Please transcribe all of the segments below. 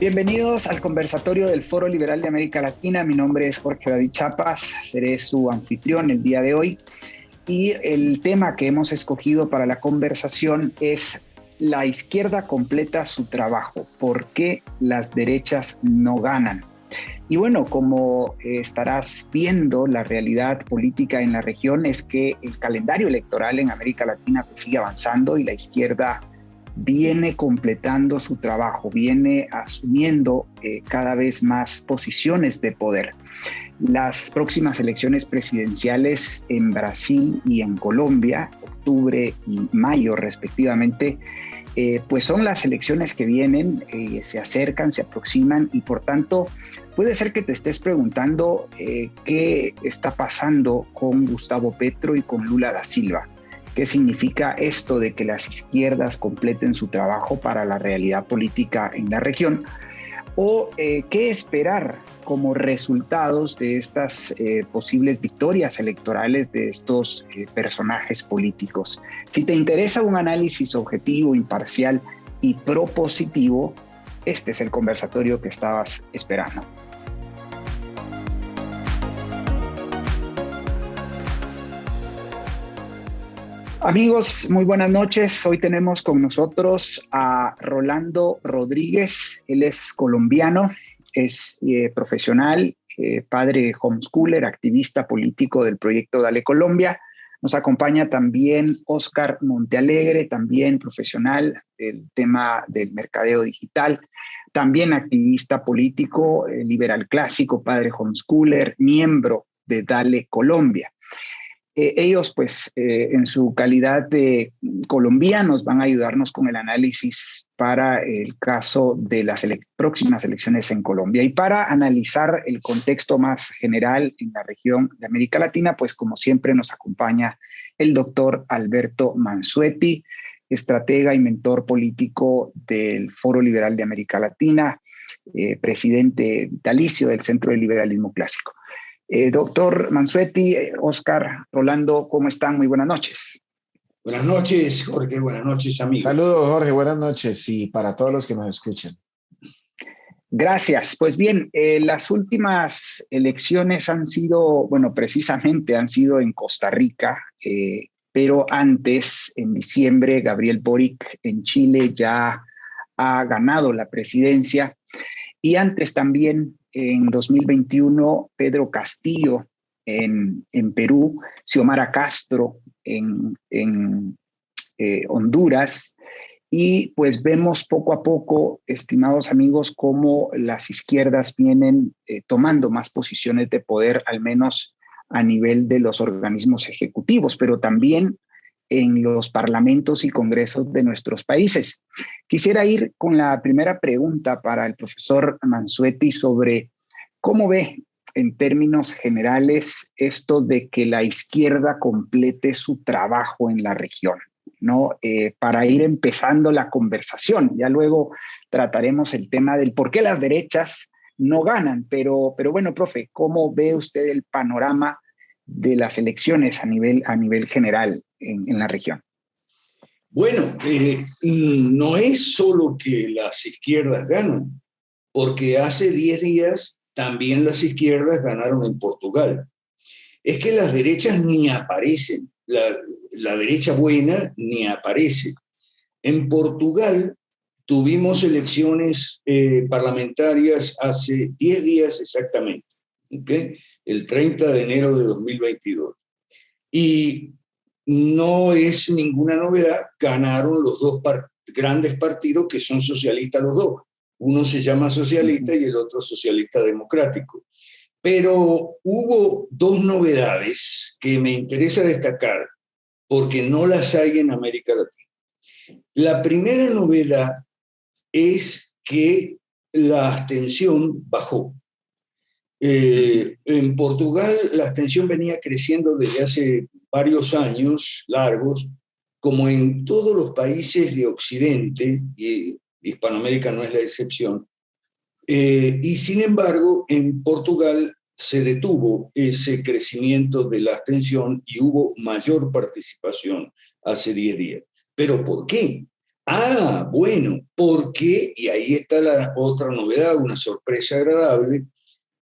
Bienvenidos al conversatorio del Foro Liberal de América Latina. Mi nombre es Jorge David Chapas, seré su anfitrión el día de hoy. Y el tema que hemos escogido para la conversación es: la izquierda completa su trabajo, ¿por qué las derechas no ganan? Y bueno, como estarás viendo, la realidad política en la región es que el calendario electoral en América Latina pues sigue avanzando y la izquierda viene completando su trabajo, viene asumiendo cada vez más posiciones de poder. Las próximas elecciones presidenciales en Brasil y en Colombia, octubre y mayo respectivamente, pues son las elecciones que vienen, se acercan, se aproximan y por tanto puede ser que te estés preguntando qué está pasando con Gustavo Petro y con Lula da Silva. ¿Qué significa esto de que las izquierdas completen su trabajo para la realidad política en la región? ¿O qué esperar como resultados de estas posibles victorias electorales de estos personajes políticos? Si te interesa un análisis objetivo, imparcial y propositivo, este es el conversatorio que estabas esperando. Amigos, muy buenas noches. Hoy tenemos con nosotros a Rolando Rodríguez. Él es colombiano, es profesional, padre homeschooler, activista político del proyecto Dale Colombia. Nos acompaña también Oscar Montealegre, también profesional del tema del mercadeo digital, también activista político, liberal clásico, padre homeschooler, miembro de Dale Colombia. Ellos, pues, en su calidad de colombianos, van a ayudarnos con el análisis para el caso de las próximas elecciones en Colombia. Y para analizar el contexto más general en la región de América Latina, pues, como siempre, nos acompaña el doctor Alberto Mansuetti, estratega y mentor político del Foro Liberal de América Latina, presidente vitalicio del Centro de Liberalismo Clásico. Doctor Mansuetti, Oscar, Rolando, ¿cómo están? Muy buenas noches. Buenas noches, Jorge. Buenas noches, amigos. Saludos, Jorge. Buenas noches y para todos los que nos escuchan. Gracias. Pues bien, las últimas elecciones han sido, bueno, precisamente han sido en Costa Rica, pero antes, en diciembre, Gabriel Boric en Chile ya ha ganado la presidencia. Y antes también, en 2021, Pedro Castillo en Perú, Xiomara Castro en Honduras. Y pues vemos poco a poco, estimados amigos, cómo las izquierdas vienen tomando más posiciones de poder, al menos a nivel de los organismos ejecutivos, pero también en los parlamentos y congresos de nuestros países. Quisiera ir con la primera pregunta para el profesor Mansuetti sobre cómo ve en términos generales esto de que la izquierda complete su trabajo en la región, ¿no? Para ir empezando la conversación. Ya luego trataremos el tema del por qué las derechas no ganan, pero bueno, profe, ¿cómo ve usted el panorama de las elecciones a nivel general en la región? Bueno, no es solo que las izquierdas ganan, porque hace 10 días también las izquierdas ganaron en Portugal. Es que las derechas ni aparecen, la derecha buena ni aparece. En Portugal tuvimos elecciones parlamentarias hace 10 días exactamente, ¿okay? El 30 de enero de 2022. Y no es ninguna novedad, ganaron los dos grandes partidos que son socialistas los dos. Uno se llama socialista y el otro socialista democrático. Pero hubo dos novedades que me interesa destacar porque no las hay en América Latina. La primera novedad es que la abstención bajó. En Portugal la abstención venía creciendo desde hace varios años largos, como en todos los países de Occidente, y Hispanoamérica no es la excepción, y sin embargo en Portugal se detuvo ese crecimiento de la abstención y hubo mayor participación hace 10 días. ¿Pero por qué? Bueno, porque, y ahí está la otra novedad, una sorpresa agradable,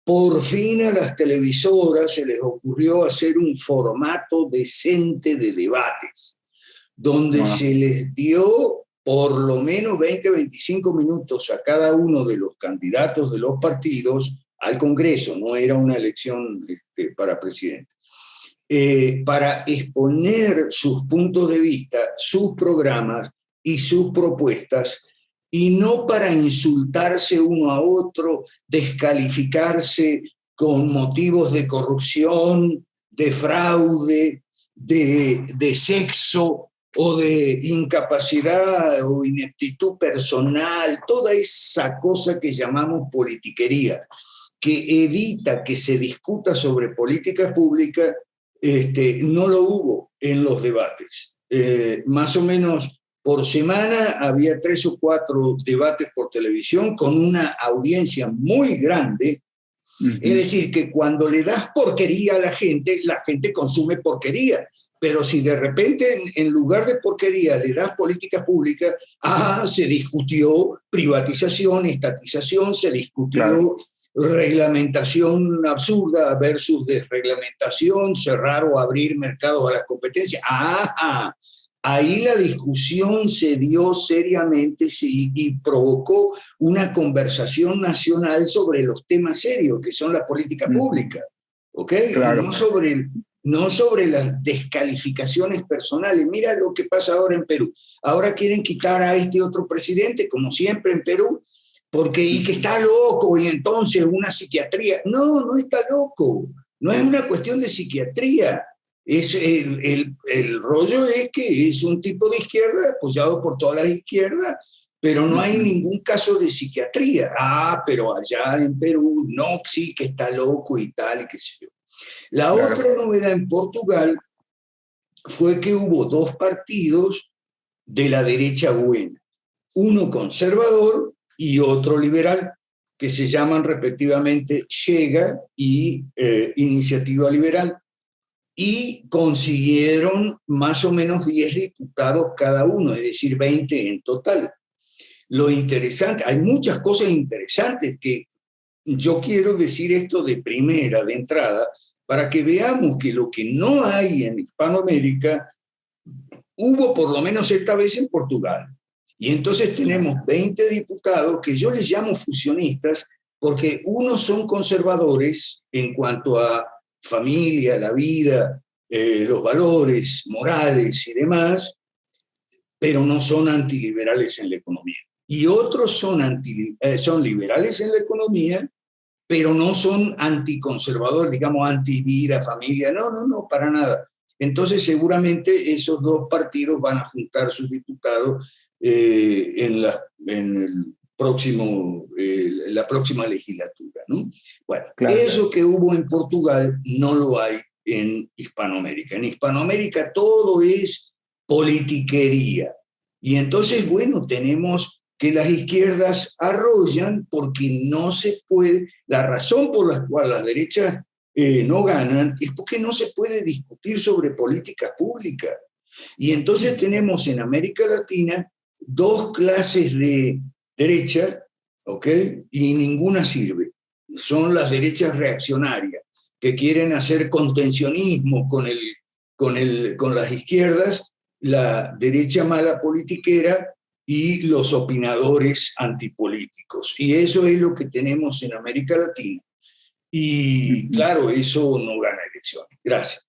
por fin a las televisoras se les ocurrió hacer un formato decente de debates, donde se les dio por lo menos 20-25 minutos a cada uno de los candidatos de los partidos al Congreso, no era una elección para presidente, para exponer sus puntos de vista, sus programas y sus propuestas, y no para insultarse uno a otro, descalificarse con motivos de corrupción, de fraude, de sexo o de incapacidad o ineptitud personal, toda esa cosa que llamamos politiquería, que evita que se discuta sobre políticas públicas. No lo hubo en los debates. Más o menos por semana había 3 o 4 debates por televisión con una audiencia muy grande. Es decir, que cuando le das porquería a la gente consume porquería. Pero si de repente en lugar de porquería le das políticas públicas, se discutió privatización, estatización, se discutió reglamentación absurda versus desreglamentación, cerrar o abrir mercados a la competencia. Ahí la discusión se dio seriamente y provocó una conversación nacional sobre los temas serios que son la política pública, ¿ok? Claro. No sobre las descalificaciones personales. Mira lo que pasa ahora en Perú. Ahora quieren quitar a este otro presidente, como siempre en Perú, y que está loco, y entonces una psiquiatría. No está loco. No es una cuestión de psiquiatría. El rollo es que es un tipo de izquierda apoyado por todas las izquierdas, pero no hay ningún caso de psiquiatría. Pero allá en Perú, no, sí que está loco y tal, y qué sé yo. La otra novedad en Portugal fue que hubo 2 partidos de la derecha buena, uno conservador y otro liberal, que se llaman respectivamente Chega y Iniciativa Liberal, y consiguieron más o menos 10 diputados cada uno, es decir, 20 en total. Lo interesante, hay muchas cosas interesantes que yo quiero decir esto de entrada, para que veamos que lo que no hay en Hispanoamérica, hubo por lo menos esta vez en Portugal. Y entonces tenemos 20 diputados que yo les llamo fusionistas, porque unos son conservadores en cuanto a familia, la vida, los valores morales y demás, pero no son antiliberales en la economía. Y otros son liberales en la economía, pero no son anticonservadores, digamos, antivida, familia, no, para nada. Entonces, seguramente esos 2 partidos van a juntar sus diputados en la próxima legislatura, ¿no? Bueno, eso que hubo en Portugal no lo hay en Hispanoamérica. En Hispanoamérica todo es politiquería. Y entonces, bueno, tenemos que las izquierdas arrollan porque no se puede. La razón por la cual las derechas no ganan es porque no se puede discutir sobre política pública. Y entonces tenemos en América Latina 2 clases de derecha, ¿ok? Y ninguna sirve. Son las derechas reaccionarias, que quieren hacer contencionismo con las izquierdas, la derecha mala politiquera y los opinadores antipolíticos. Y eso es lo que tenemos en América Latina. Y claro, eso no gana elecciones. Gracias.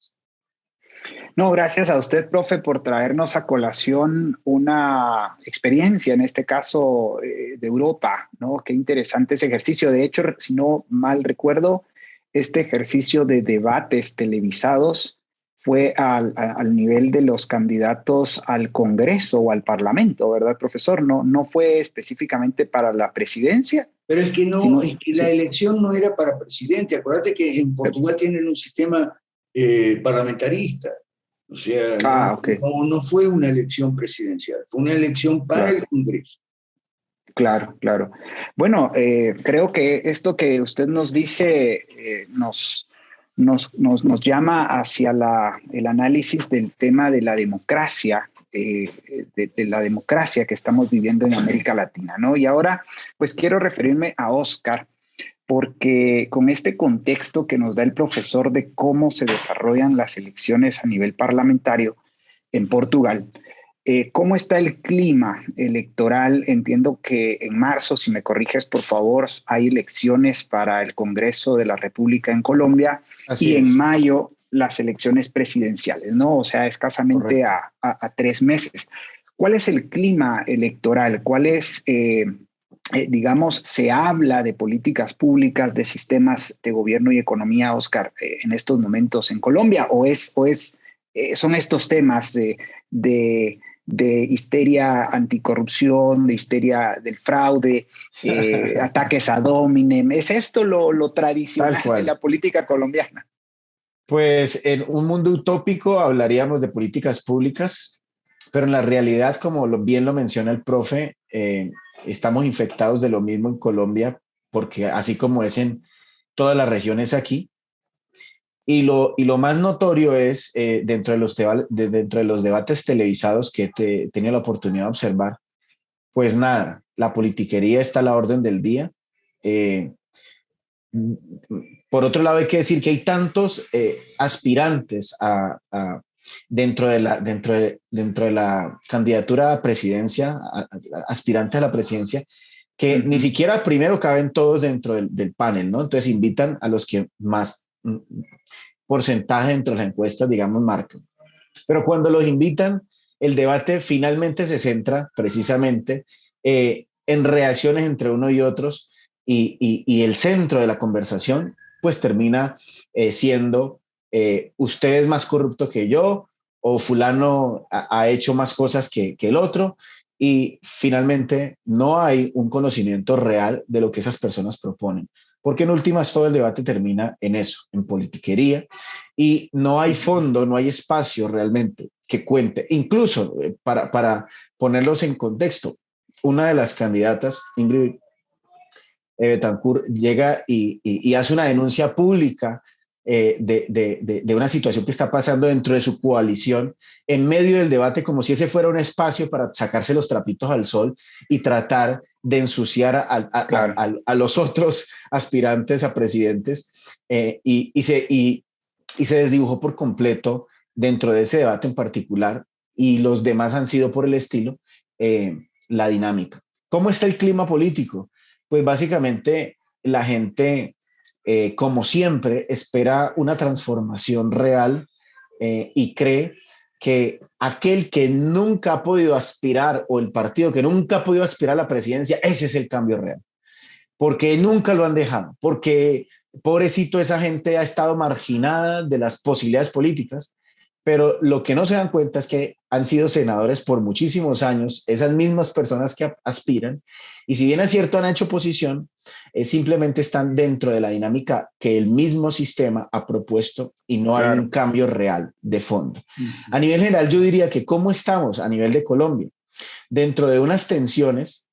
No, gracias a usted, profe, por traernos a colación una experiencia, en este caso de Europa, ¿no? Qué interesante ese ejercicio. De hecho, si no mal recuerdo, este ejercicio de debates televisados fue al nivel de los candidatos al Congreso o al Parlamento, ¿verdad, profesor? No fue específicamente para la presidencia. Pero es que la elección no era para presidente. Acuérdate que en Portugal tienen un sistema parlamentarista. O sea, no fue una elección presidencial, fue una elección para el Congreso. Claro. Bueno, creo que esto que usted nos dice nos llama hacia el análisis del tema de la democracia de la democracia que estamos viviendo en América Latina, ¿no? Y ahora, pues quiero referirme a Oscar, porque con este contexto que nos da el profesor de cómo se desarrollan las elecciones a nivel parlamentario en Portugal, ¿cómo está el clima electoral? Entiendo que en marzo, si me corriges por favor, hay elecciones para el Congreso de la República en Colombia Así y en es, mayo las elecciones presidenciales, ¿no? O sea, escasamente correcto. a 3 meses. ¿Cuál es el clima electoral? ¿Cuál es, digamos, se habla de políticas públicas, de sistemas de gobierno y economía, Oscar, en estos momentos en Colombia? ¿Son estos temas de histeria anticorrupción, de histeria del fraude, ataques a dominem? ¿Es esto lo Tal tradicional de cual. la política colombiana? Pues en un mundo utópico hablaríamos de políticas públicas, pero en la realidad, como bien lo menciona el profe, estamos infectados de lo mismo en Colombia, porque así como es en todas las regiones aquí, y lo más notorio es dentro de los debates televisados que he tenido la oportunidad de observar, pues nada, la politiquería está a la orden del día. Eh, por otro lado, hay que decir que hay tantos aspirantes dentro de la candidatura a presidencia, aspirantes a la presidencia, que ni Ujú. siquiera primero caben todos dentro del panel, ¿no? Entonces invitan a los que más porcentaje dentro de las encuestas, digamos, marcan. Pero cuando los invitan, el debate finalmente se centra precisamente en reacciones entre uno y otros y el centro de la conversación pues termina siendo usted es más corrupto que yo o fulano ha hecho más cosas que el otro y finalmente no hay un conocimiento real de lo que esas personas proponen. Porque en últimas todo el debate termina en eso, en politiquería, y no hay fondo, no hay espacio realmente que cuente. Incluso para ponerlos en contexto, una de las candidatas, Ingrid Betancourt, llega y hace una denuncia pública de una situación que está pasando dentro de su coalición en medio del debate, como si ese fuera un espacio para sacarse los trapitos al sol y tratar de ensuciar Claro. a los otros aspirantes a presidentes y se desdibujó por completo dentro de ese debate en particular y los demás han sido por el estilo la dinámica. ¿Cómo está el clima político? Pues básicamente la gente, como siempre, espera una transformación real y cree que aquel que nunca ha podido aspirar o el partido que nunca ha podido aspirar a la presidencia, ese es el cambio real, porque nunca lo han dejado, porque pobrecito esa gente ha estado marginada de las posibilidades políticas, pero lo que no se dan cuenta es que han sido senadores por muchísimos años, esas mismas personas que aspiran, y si bien es cierto han hecho oposición, simplemente están dentro de la dinámica que el mismo sistema ha propuesto y no hay un Claro. cambio real de fondo. A Ujú. nivel general, yo diría que cómo estamos a nivel de Colombia, dentro de unas tensiones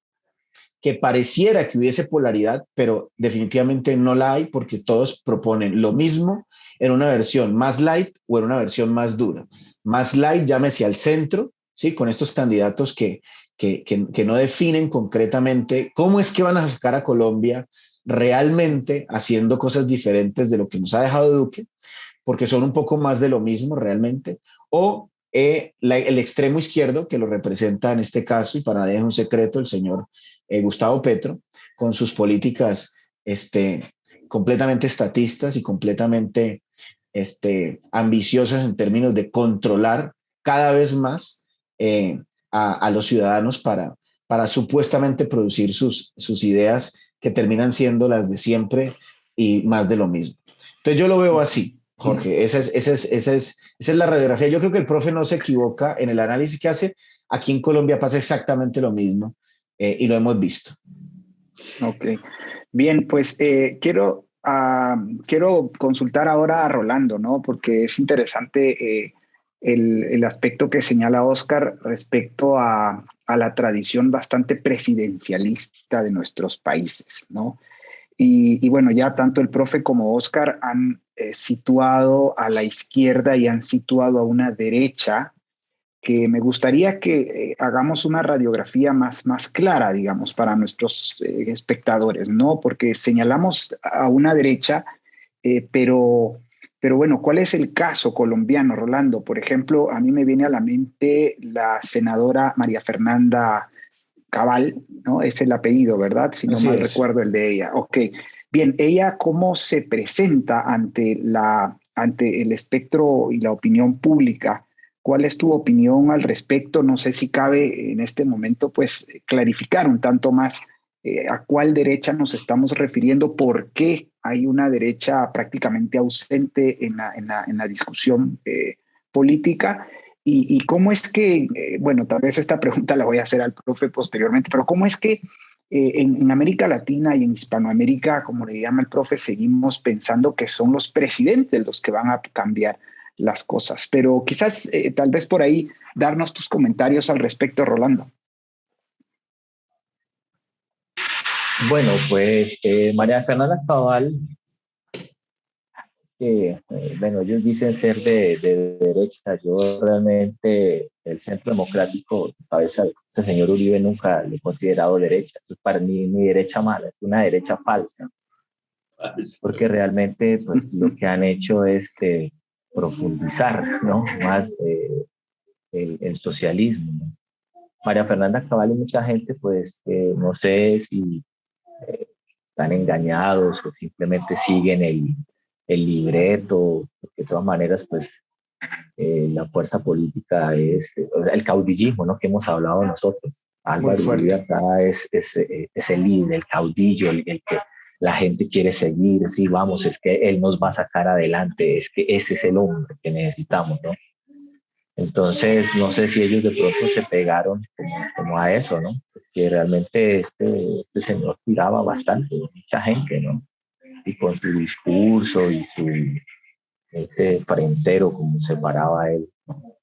que pareciera que hubiese polaridad, pero definitivamente no la hay porque todos proponen lo mismo en una versión más light o en una versión más dura. Más light, llámese al centro, ¿sí? Con estos candidatos que no definen concretamente cómo es que van a sacar a Colombia realmente haciendo cosas diferentes de lo que nos ha dejado Duque, porque son un poco más de lo mismo realmente, o el extremo izquierdo, que lo representa en este caso, y para nadie es un secreto, el señor Gustavo Petro, con sus políticas completamente estatistas y completamente ambiciosas en términos de controlar cada vez más a los ciudadanos para supuestamente producir sus ideas que terminan siendo las de siempre y más de lo mismo. Entonces yo lo veo así, Jorge, esa es la radiografía. Yo creo que el profe no se equivoca en el análisis que hace. Aquí en Colombia pasa exactamente lo mismo y lo hemos visto. Ok. Bien, pues quiero consultar ahora a Rolando, ¿no? Porque es interesante el aspecto que señala Oscar respecto a la tradición bastante presidencialista de nuestros países, ¿no? Y bueno, ya tanto el profe como Oscar han situado a la izquierda y han situado a una derecha que me gustaría que hagamos una radiografía más clara, digamos, para nuestros espectadores, ¿no? Porque señalamos a una derecha, pero bueno, ¿cuál es el caso colombiano, Rolando? Por ejemplo, a mí me viene a la mente la senadora María Fernanda Cabal, ¿no? Es el apellido, ¿verdad? Si no Así mal es. recuerdo el de ella. Ok. Bien, ella cómo se presenta ante el espectro y la opinión pública. ¿Cuál es tu opinión al respecto? No sé si cabe en este momento, pues, clarificar un tanto más a cuál derecha nos estamos refiriendo, por qué hay una derecha prácticamente ausente en la discusión política. Y cómo es que, bueno, tal vez esta pregunta la voy a hacer al profe posteriormente, pero cómo es que en América Latina y en Hispanoamérica, como le llama el profe, seguimos pensando que son los presidentes los que van a cambiar las cosas. Pero quizás, tal vez por ahí, darnos tus comentarios al respecto, Rolando. Bueno, pues María Fernanda Cabal, bueno, ellos dicen ser de derecha. Yo realmente, el Centro Democrático, cabeza de este señor Uribe, nunca lo he considerado derecha. Esto es para mí ni derecha mala, es una derecha falsa, porque realmente pues, lo que han hecho es profundizar, ¿no? Más el socialismo, ¿no? María Fernanda Cabal y mucha gente, pues no sé si están engañados o simplemente siguen el libreto, porque de todas maneras, pues la fuerza política es, o sea, el caudillismo, ¿no? Que hemos hablado nosotros. Muy Álvaro Uribe fuerte. acá es el líder, el caudillo, el que la gente quiere seguir, sí, vamos, es que él nos va a sacar adelante, es que ese es el hombre que necesitamos, ¿no? Entonces, no sé si ellos de pronto se pegaron como a eso, ¿no? Porque realmente este señor tiraba bastante, mucha gente, ¿no? Y con su discurso y su ese frentero, como se paraba él, ¿no?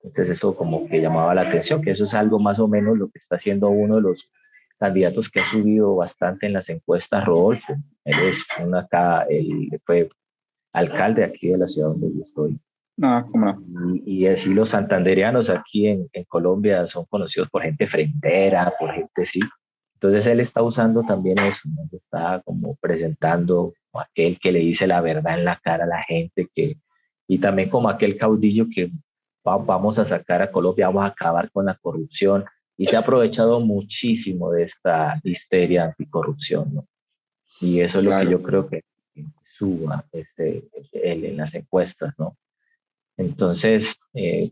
Entonces eso como que llamaba la atención, que eso es algo más o menos lo que está haciendo uno de los candidatos que ha subido bastante en las encuestas, Rodolfo. Él es él fue alcalde aquí de la ciudad donde yo estoy. No, cómo no. Y así los santandereanos aquí en Colombia son conocidos por gente frentera, por gente sí. Entonces él está usando también eso, ¿no? Está como presentando como aquel que le dice la verdad en la cara a la gente, y también como aquel caudillo que vamos a sacar a Colombia, vamos a acabar con la corrupción, y se ha aprovechado muchísimo de esta histeria anticorrupción, ¿no? Y eso es lo que Claro. yo creo que suba él en las encuestas, ¿no? Entonces,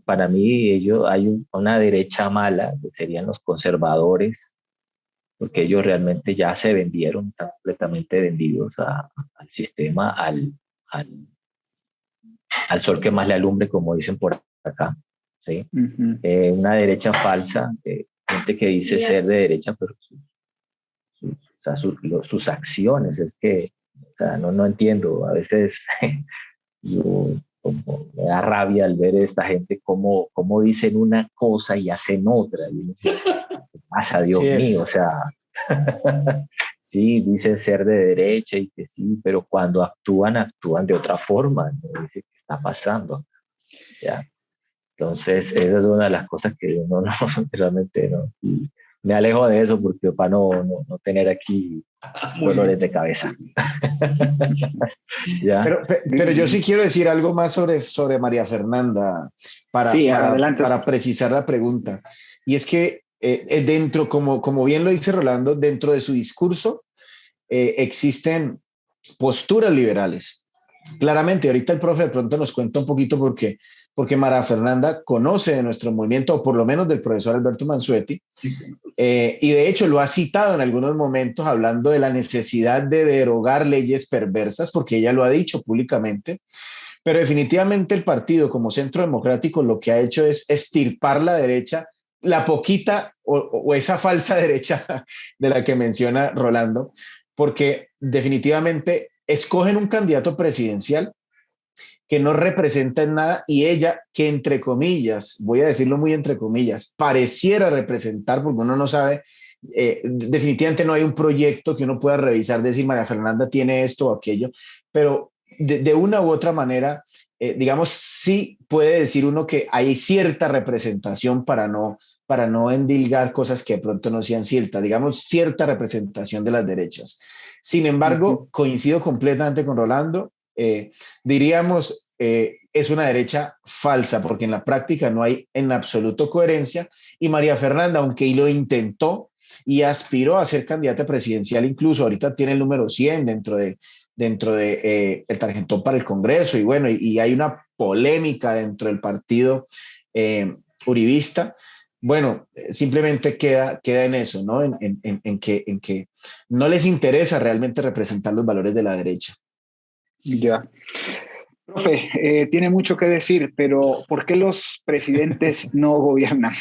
para mí hay una derecha mala, que serían los conservadores, porque ellos realmente ya se vendieron, están completamente vendidos al sistema, al, al sol que más le alumbre, como dicen por acá, ¿sí? Uh-huh. Una derecha falsa, gente que dice ser de derecha, pero o sea, sus acciones, es que, o sea, no entiendo, a veces yo como me da rabia al ver a esta gente cómo dicen una cosa y hacen otra. Y ¿qué pasa, Sí Dios mío? O es. sea, sí, dicen ser de derecha y que sí, pero cuando actúan de otra forma, ¿no? Dice, ¿qué está pasando? ¿Ya? Entonces, esa es una de las cosas que uno no, realmente no. Y me alejo de eso porque para no tener aquí Muy dolores bien. de cabeza. ¿Ya? Pero yo sí quiero decir algo más sobre María Fernanda Sí, adelante. para precisar la pregunta. Y es que dentro, como bien lo dice Rolando, dentro de su discurso existen posturas liberales. Claramente, ahorita el profe de pronto nos cuenta un poquito porque María Fernanda conoce de nuestro movimiento, o por lo menos del profesor Alberto Mansuetti, y de hecho lo ha citado en algunos momentos hablando de la necesidad de derogar leyes perversas, porque ella lo ha dicho públicamente, pero definitivamente el partido como Centro Democrático lo que ha hecho es estirpar la derecha, la poquita o esa falsa derecha de la que menciona Rolando, porque definitivamente escogen un candidato presidencial que no representa en nada y ella que entre comillas, voy a decirlo muy entre comillas, pareciera representar, porque uno no sabe, definitivamente no hay un proyecto que uno pueda revisar, decir María Fernanda tiene esto o aquello, pero de una u otra manera digamos, sí puede decir uno que hay cierta representación para no endilgar cosas que de pronto no sean ciertas, digamos, cierta representación de las derechas. Sin embargo, coincido completamente con Rolando, diríamos, es una derecha falsa, porque en la práctica no hay en absoluto coherencia, y María Fernanda, aunque lo intentó y aspiró a ser candidata presidencial, incluso ahorita tiene el número 100 dentro de el tarjetón para el Congreso, y bueno, y hay una polémica dentro del partido uribista. Bueno, simplemente queda en eso, ¿no? En que no les interesa realmente representar los valores de la derecha. Ya. Profe, tiene mucho que decir, pero ¿por qué los presidentes no gobiernan?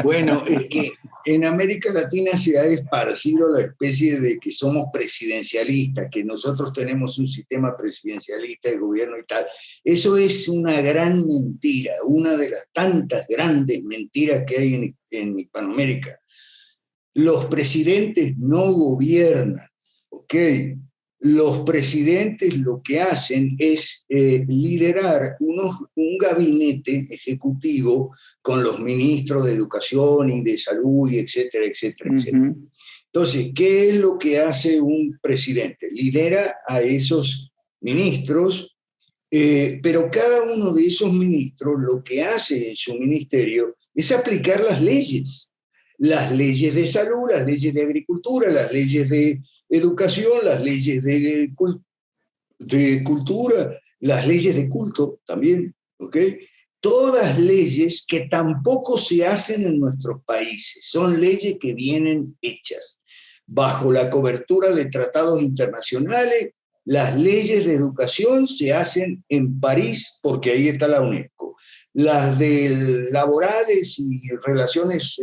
Bueno, es que en América Latina se ha esparcido la especie de que somos presidencialistas, que nosotros tenemos un sistema presidencialista de gobierno y tal. Eso es una gran mentira, una de las tantas grandes mentiras que hay en Hispanoamérica. Los presidentes no gobiernan, ¿ok? Los presidentes lo que hacen es liderar un gabinete ejecutivo con los ministros de Educación y de Salud, y etcétera, etcétera, etcétera. Entonces, ¿qué es lo que hace un presidente? Lidera a esos ministros, pero cada uno de esos ministros lo que hace en su ministerio es aplicar las leyes de salud, las leyes de agricultura, las leyes de educación, las leyes de cultura, las leyes de culto también, ¿ok? Todas leyes que tampoco se hacen en nuestros países, son leyes que vienen hechas bajo la cobertura de tratados internacionales. Las leyes de educación se hacen en París porque ahí está la UNESCO. Las de laborales y relaciones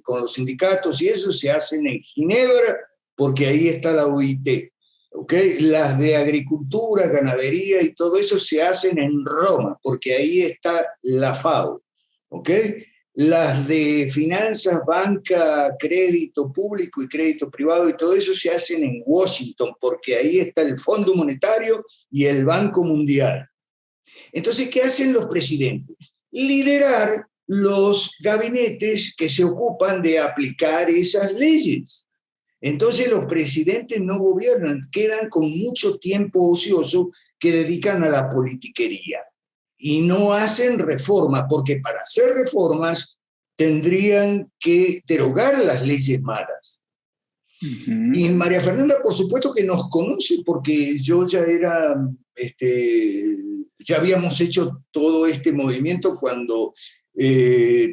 con los sindicatos y eso se hacen en Ginebra porque ahí está la OIT. ¿Okay? Las de agricultura, ganadería y todo eso se hacen en Roma porque ahí está la FAO. ¿Okay? Las de finanzas, banca, crédito público y crédito privado y todo eso se hacen en Washington porque ahí está el Fondo Monetario y el Banco Mundial. Entonces, ¿qué hacen los presidentes? Liderar los gabinetes que se ocupan de aplicar esas leyes. Entonces los presidentes no gobiernan, quedan con mucho tiempo ocioso que dedican a la politiquería y no hacen reformas, porque para hacer reformas tendrían que derogar las leyes malas. Y María Fernanda, por supuesto que nos conoce, porque yo ya era, ya habíamos hecho todo este movimiento cuando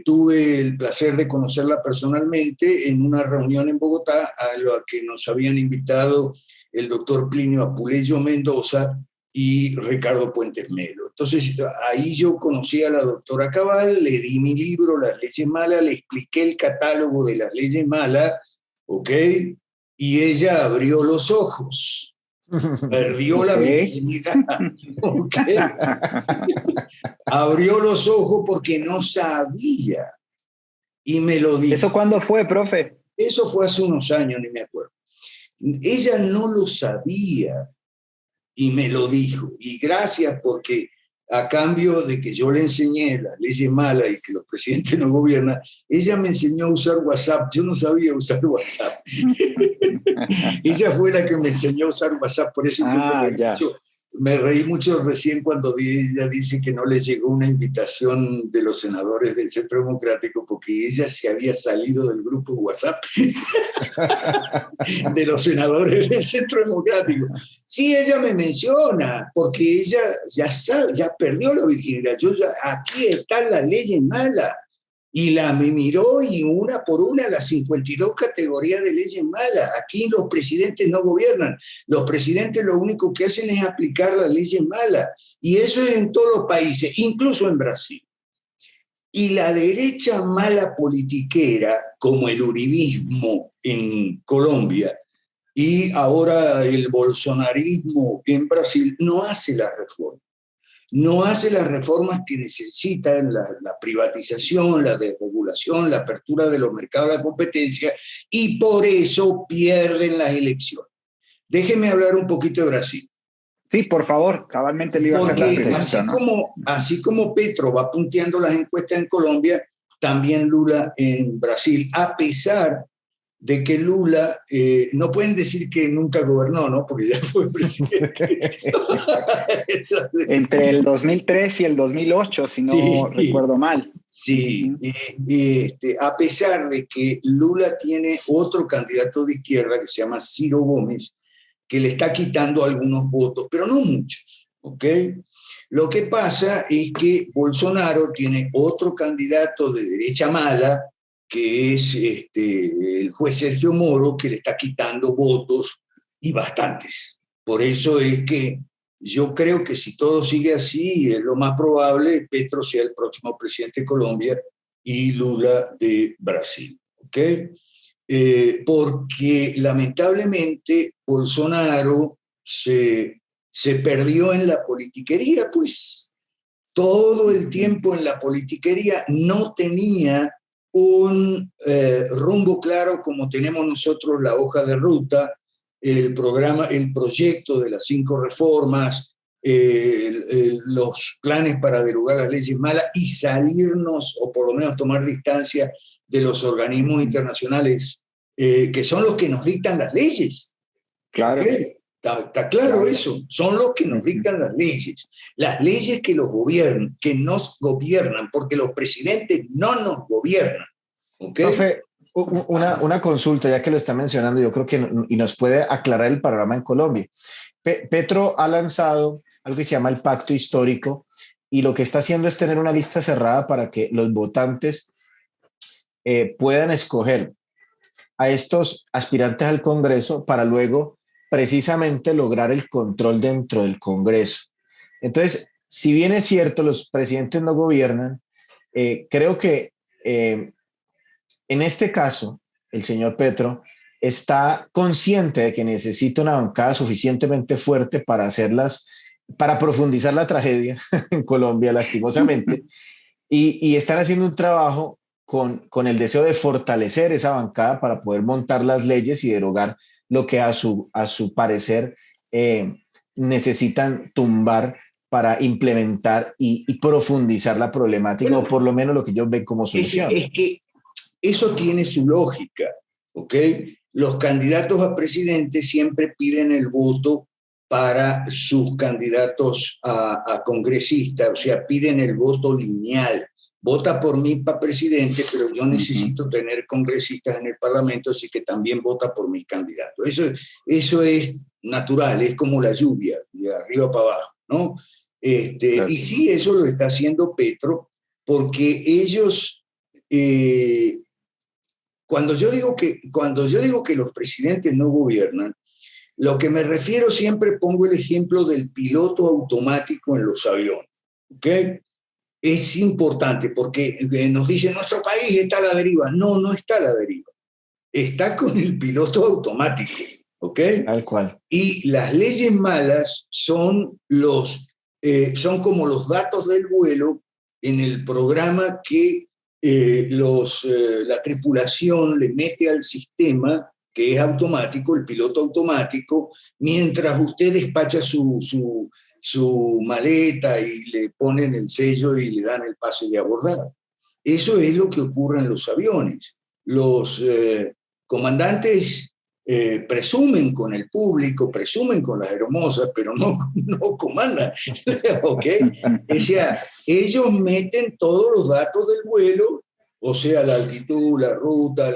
tuve el placer de conocerla personalmente en una reunión en Bogotá a la que nos habían invitado el doctor Plinio Apuleyo Mendoza y Ricardo Puentes Melo. Entonces ahí yo conocí a la doctora Cabal, le di mi libro, Las leyes malas, le expliqué el catálogo de las leyes malas, ¿ok? Y ella abrió los ojos, perdió la virginidad, ¿ok? Abrió los ojos porque no sabía y me lo dijo. ¿Eso cuándo fue, profe? Eso fue hace unos años, ni me acuerdo. Ella no lo sabía y me lo dijo. Y gracias porque a cambio de que yo le enseñé las leyes malas y que los presidentes no gobiernan, ella me enseñó a usar WhatsApp. Yo no sabía usar WhatsApp. Ella fue la que me enseñó a usar WhatsApp, por eso me reí mucho recién cuando ella dice que no le llegó una invitación de los senadores del Centro Democrático porque ella se había salido del grupo WhatsApp de los senadores del Centro Democrático. Sí, ella me menciona porque ella ya sabe, ya perdió la virginidad. Aquí están las leyes malas. Y me miró y una por una las 52 categorías de leyes malas. Aquí los presidentes no gobiernan. Los presidentes lo único que hacen es aplicar las leyes malas. Y eso es en todos los países, incluso en Brasil. Y la derecha mala politiquera, como el uribismo en Colombia y ahora el bolsonarismo en Brasil, no hace la reforma. No hace las reformas que necesitan, la privatización, la desregulación, la apertura de los mercados de la competencia, y por eso pierden las elecciones. Déjenme hablar un poquito de Brasil. Sí, por favor, cabalmente le iba a hacer la Porque pregunta, ¿no? así como Petro va punteando las encuestas en Colombia, también Lula en Brasil, a pesar de que Lula, no pueden decir que nunca gobernó, ¿no? Porque ya fue presidente. Entre el 2003 y el 2008, si no Sí, recuerdo mal. sí. A pesar de que Lula tiene otro candidato de izquierda que se llama Ciro Gómez, que le está quitando algunos votos, pero no muchos, ¿ok? Lo que pasa es que Bolsonaro tiene otro candidato de derecha mala, que es el juez Sergio Moro, que le está quitando votos y bastantes. Por eso es que yo creo que si todo sigue así, es lo más probable, Petro sea el próximo presidente de Colombia y Lula de Brasil. ¿Ok? Porque lamentablemente Bolsonaro se perdió en la politiquería, pues todo el tiempo en la politiquería no tenía un rumbo claro como tenemos nosotros la hoja de ruta, el programa, el proyecto de las 5 reformas, los planes para derogar las leyes malas y salirnos, o por lo menos tomar distancia de los organismos internacionales que son los que nos dictan las leyes. Claro. ¿Okay? Está claro eso, son los que nos dictan las leyes que los gobiernan, que nos gobiernan, porque los presidentes no nos gobiernan. ¿Okay? Profe, una consulta, ya que lo está mencionando, yo creo que y nos puede aclarar el panorama en Colombia. Petro ha lanzado algo que se llama el Pacto Histórico y lo que está haciendo es tener una lista cerrada para que los votantes puedan escoger a estos aspirantes al Congreso para luego precisamente lograr el control dentro del Congreso. Entonces, si bien es cierto, los presidentes no gobiernan, creo que en este caso, el señor Petro está consciente de que necesita una bancada suficientemente fuerte para profundizar la tragedia en Colombia, lastimosamente, y están haciendo un trabajo con el deseo de fortalecer esa bancada para poder montar las leyes y derogar lo que a su parecer necesitan tumbar para implementar y profundizar la problemática, Bueno, o por lo menos lo que ellos ven como solución. Es que eso tiene su lógica, ¿ok? Los candidatos a presidente siempre piden el voto para sus candidatos a congresista, o sea, piden el voto lineal. Vota por mí para presidente, pero yo necesito tener congresistas en el Parlamento, así que también vota por mis candidatos. Eso es natural, es como la lluvia, de arriba para abajo, ¿no? Claro. Y sí, eso lo está haciendo Petro, porque ellos, cuando yo digo que los presidentes no gobiernan, lo que me refiero siempre pongo el ejemplo del piloto automático en los aviones, ¿ok? Es importante porque nos dicen, nuestro país está a la deriva. No, no está a la deriva. Está con el piloto automático, ¿ok? Tal cual. Y las leyes malas son como los datos del vuelo en el programa que la tripulación le mete al sistema, que es automático, el piloto automático, mientras usted despacha su maleta y le ponen el sello y le dan el pase de abordar. Eso es lo que ocurre en los aviones. Los comandantes presumen con el público, presumen con las aeromosas, pero no comandan. ¿Okay? O sea, ellos meten todos los datos del vuelo, o sea, la altitud, la ruta,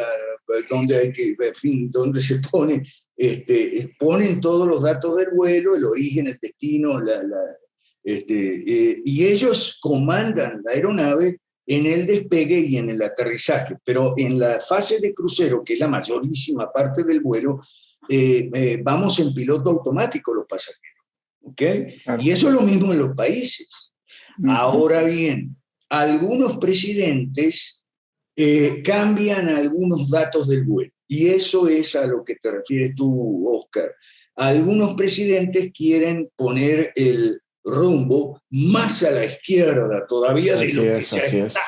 donde hay que, en fin, donde se pone, ponen todos los datos del vuelo, el origen, el destino, y ellos comandan la aeronave en el despegue y en el aterrizaje, pero en la fase de crucero, que es la mayorísima parte del vuelo, vamos en piloto automático los pasajeros, ¿okay? Claro. Y eso es lo mismo en los países. Ahora bien, algunos presidentes cambian algunos datos del vuelo, y eso es a lo que te refieres tú, Oscar. Algunos presidentes quieren poner el rumbo más a la izquierda todavía de lo que ya está.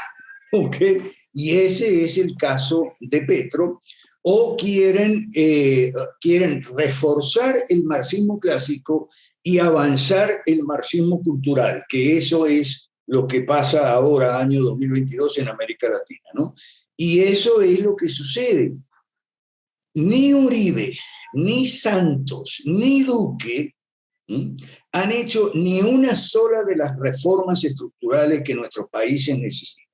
¿Okay? Y ese es el caso de Petro. O quieren reforzar el marxismo clásico y avanzar el marxismo cultural, que eso es lo que pasa ahora, año 2022, en América Latina, ¿no? Y eso es lo que sucede. Ni Uribe, ni Santos, ni Duque han hecho ni una sola de las reformas estructurales que nuestros países necesitan.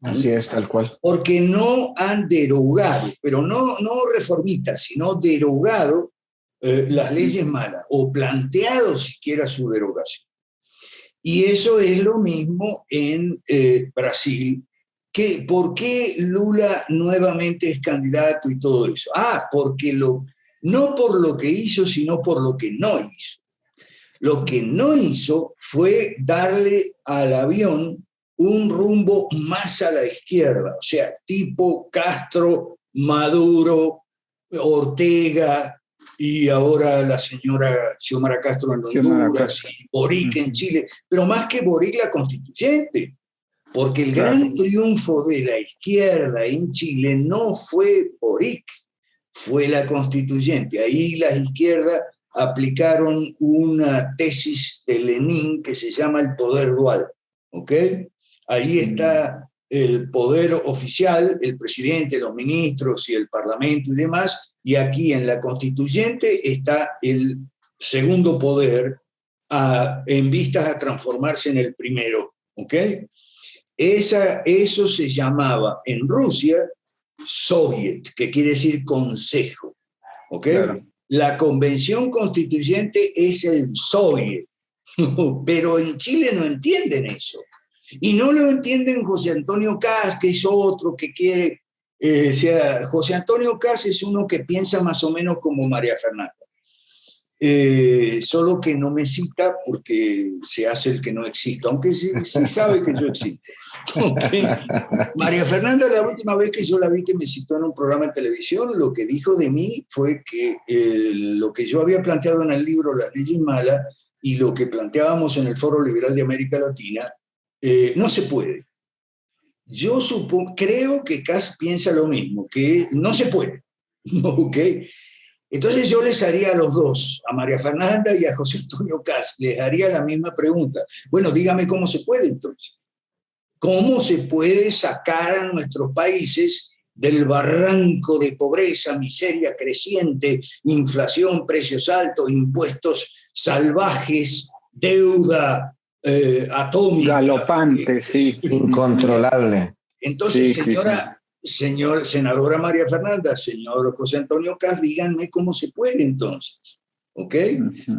Así es, tal cual. Porque no han derogado, pero no reformitas, sino derogado las leyes malas o planteado siquiera su derogación. Y eso es lo mismo en Brasil. ¿Por qué Lula nuevamente es candidato y todo eso? Porque no por lo que hizo, sino por lo que no hizo. Lo que no hizo fue darle al avión un rumbo más a la izquierda, o sea, tipo Castro, Maduro, Ortega y ahora la señora Xiomara Castro en Honduras, y Boric en Chile, pero más que Boric, la constituyente, porque el gran triunfo de la izquierda en Chile no fue Boric, fue la constituyente. Ahí las izquierdas aplicaron una tesis de Lenin que se llama el poder dual, ¿ok? Ahí está el poder oficial, el presidente, los ministros y el parlamento y demás, y aquí en la constituyente está el segundo poder en vistas a transformarse en el primero, ¿ok? Eso se llamaba en Rusia Soviet, que quiere decir consejo, ¿ok? Claro. La convención constituyente es el Soviet, pero en Chile no entienden eso. Y no lo entienden José Antonio Kast, que es otro que quiere, José Antonio Kast es uno que piensa más o menos como María Fernanda. Solo que no me cita porque se hace el que no existe, aunque sí sabe que yo existo. Okay. María Fernanda, la última vez que yo la vi que me citó en un programa de televisión, lo que dijo de mí fue que lo que yo había planteado en el libro Las leyes malas y lo que planteábamos en el Foro Liberal de América Latina, no se puede. Yo creo que Kast piensa lo mismo, que no se puede. ¿Ok? Entonces yo les haría a los dos, a María Fernanda y a José Antonio Kast, les haría la misma pregunta. Bueno, dígame cómo se puede entonces. ¿Cómo se puede sacar a nuestros países del barranco de pobreza, miseria creciente, inflación, precios altos, impuestos salvajes, deuda atómica? Galopante, sí. Incontrolable. Entonces, senadora María Fernanda, señor José Antonio Kast, díganme cómo se puede entonces, ¿ok?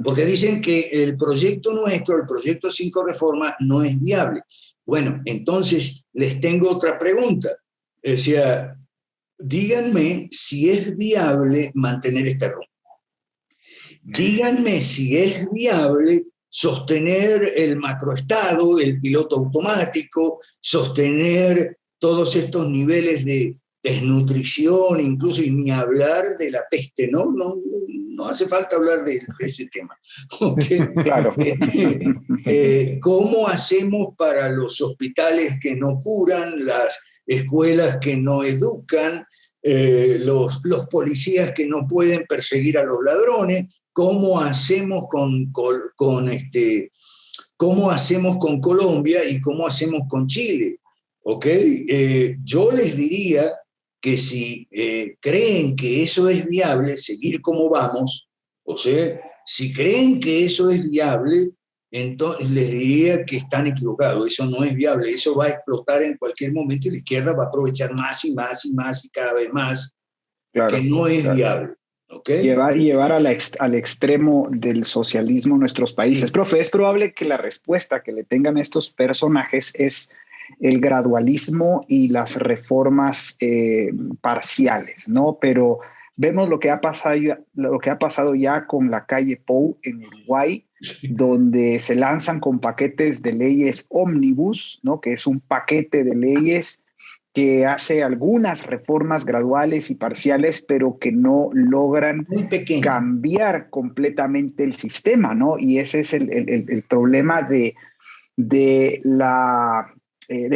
Porque dicen que el proyecto nuestro, el proyecto 5 Reforma, no es viable. Bueno, entonces les tengo otra pregunta. O sea, díganme si es viable mantener este rumbo. Díganme si es viable sostener el macroestado, el piloto automático, sostener todos estos niveles de desnutrición, incluso, y ni hablar de la peste, ¿no? No hace falta hablar de ese tema. ¿Okay? Claro. ¿Cómo hacemos para los hospitales que no curan, las escuelas que no educan, los policías que no pueden perseguir a los ladrones? ¿Cómo hacemos con Colombia y cómo hacemos con Chile? ¿Ok? Yo les diría que si creen que eso es viable, seguir como vamos, o sea, si creen que eso es viable, entonces les diría que están equivocados. Eso no es viable, eso va a explotar en cualquier momento y la izquierda va a aprovechar más y más y más y cada vez más, que no es viable. ¿Okay? Llevar al extremo del socialismo nuestros países. Sí. Profe, es probable que la respuesta que le tengan estos personajes es el gradualismo y las reformas parciales, ¿no? Pero vemos lo que ha pasado ya con la calle Pou en Uruguay, sí, donde se lanzan con paquetes de leyes ómnibus, ¿no? Que es un paquete de leyes que hace algunas reformas graduales y parciales, pero que no logran cambiar completamente el sistema, ¿no? Y ese es el problema del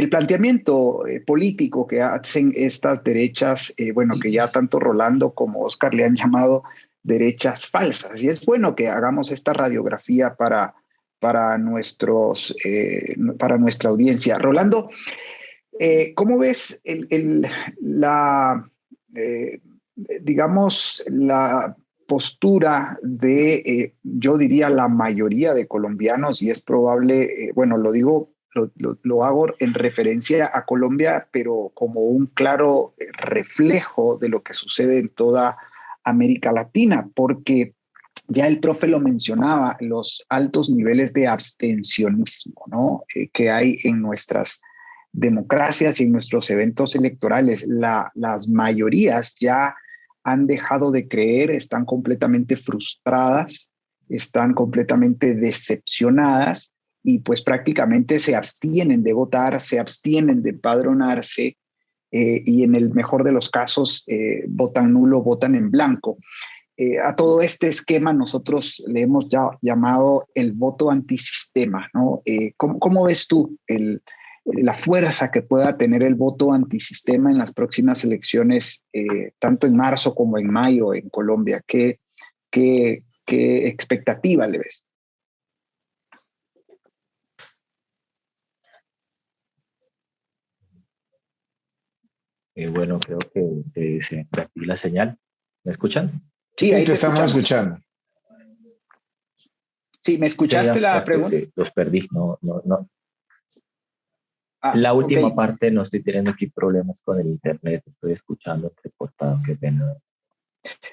planteamiento político que hacen estas derechas, bueno, que ya tanto Rolando como Oscar le han llamado derechas falsas. Y es bueno que hagamos esta radiografía para nuestra audiencia. Rolando, ¿cómo ves digamos, la postura de, yo diría, la mayoría de colombianos? Y es probable, bueno, lo digo, lo hago en referencia a Colombia, pero como un claro reflejo de lo que sucede en toda América Latina, porque ya el profe lo mencionaba, los altos niveles de abstencionismo, ¿no? Que hay en nuestras democracias y en nuestros eventos electorales. Las mayorías ya han dejado de creer, están completamente frustradas, están completamente decepcionadas y pues prácticamente se abstienen de votar, se abstienen de empadronarse y en el mejor de los casos votan nulo, votan en blanco. A todo este esquema nosotros le hemos ya llamado el voto antisistema, ¿no? ¿Cómo ves tú la fuerza que pueda tener el voto antisistema en las próximas elecciones, tanto en marzo como en mayo en Colombia? ¿Qué expectativa le ves? Bueno, creo que se perdió la señal. ¿Me escuchan? Sí, ahí te te estamos escuchamos. escuchando. Sí, ¿me escuchaste Sí, la pregunta? sí, los perdí. No. Ah, La última ok. parte no estoy teniendo aquí problemas con el internet. Estoy escuchando reportado, qué pena.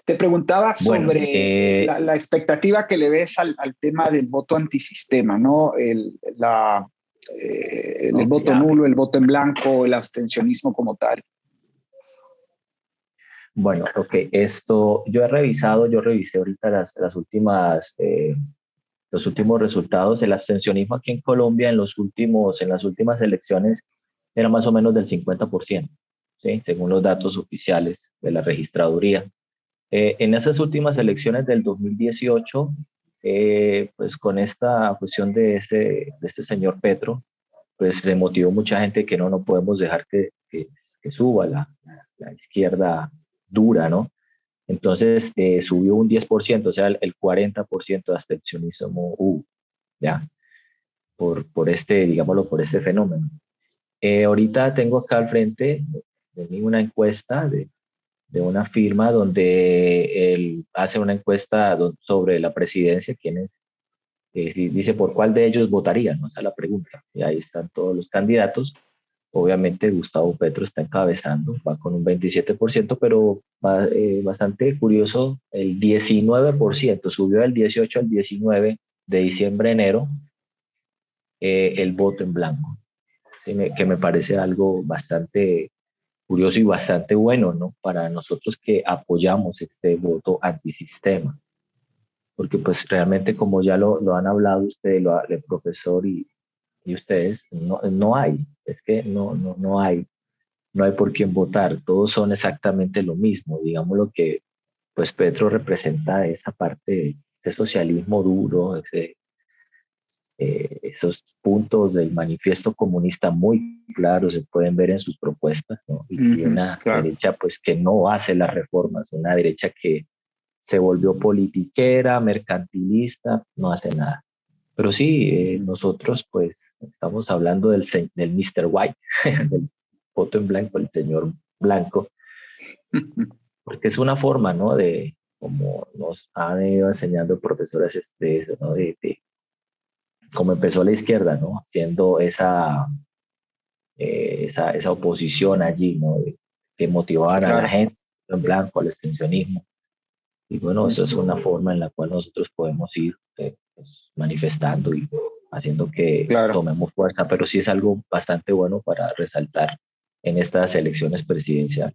Te preguntaba Bueno, sobre la expectativa que le ves al tema del voto antisistema, ¿no? El voto ya. nulo, el voto en blanco, el abstencionismo como tal. Bueno, ok, esto yo revisé ahorita las últimas, los últimos resultados. El abstencionismo aquí en Colombia en las últimas elecciones era más o menos del 50%, ¿sí? Según los datos oficiales de la registraduría. En esas últimas elecciones del 2018, pues con esta cuestión de este señor Petro, pues se motivó mucha gente que no podemos dejar que suba la izquierda dura, ¿no? Entonces subió un 10%, o sea, el 40% de abstencionismo ya, por digámoslo, por este fenómeno. Ahorita tengo acá al frente de mí una encuesta de una firma donde él hace una encuesta sobre la presidencia, dice por cuál de ellos votarían, ¿no? Esa es la pregunta. Y ahí están todos los candidatos. Obviamente Gustavo Petro está encabezando, va con un 27%, pero bastante curioso, el 19%, subió del 18 al 19 de diciembre a enero el voto en blanco, ¿sí? Que me parece algo bastante curioso y bastante bueno, ¿no? Para nosotros que apoyamos este voto antisistema, porque pues realmente como ya lo han hablado ustedes, el profesor y ustedes, no hay, es que no hay por quién votar, todos son exactamente lo mismo, digamos lo que pues Petro representa esa parte, ese socialismo duro, esos puntos del manifiesto comunista muy claros se pueden ver en sus propuestas, ¿no? Y una Claro. derecha pues que no hace las reformas, una derecha que se volvió politiquera, mercantilista, no hace nada. Pero sí, nosotros pues estamos hablando del Mr. White, del voto en blanco, el señor blanco, porque es una forma, ¿no? De, como nos han ido enseñando profesores, ¿no? De cómo empezó la izquierda, ¿no? Haciendo esa oposición allí, ¿no? Que motivaban a la Claro. gente en blanco, al extensionismo. Y bueno, eso es una forma en la cual nosotros podemos ir pues, manifestando y haciendo que Claro. tomemos fuerza, pero sí es algo bastante bueno para resaltar en estas elecciones presidenciales.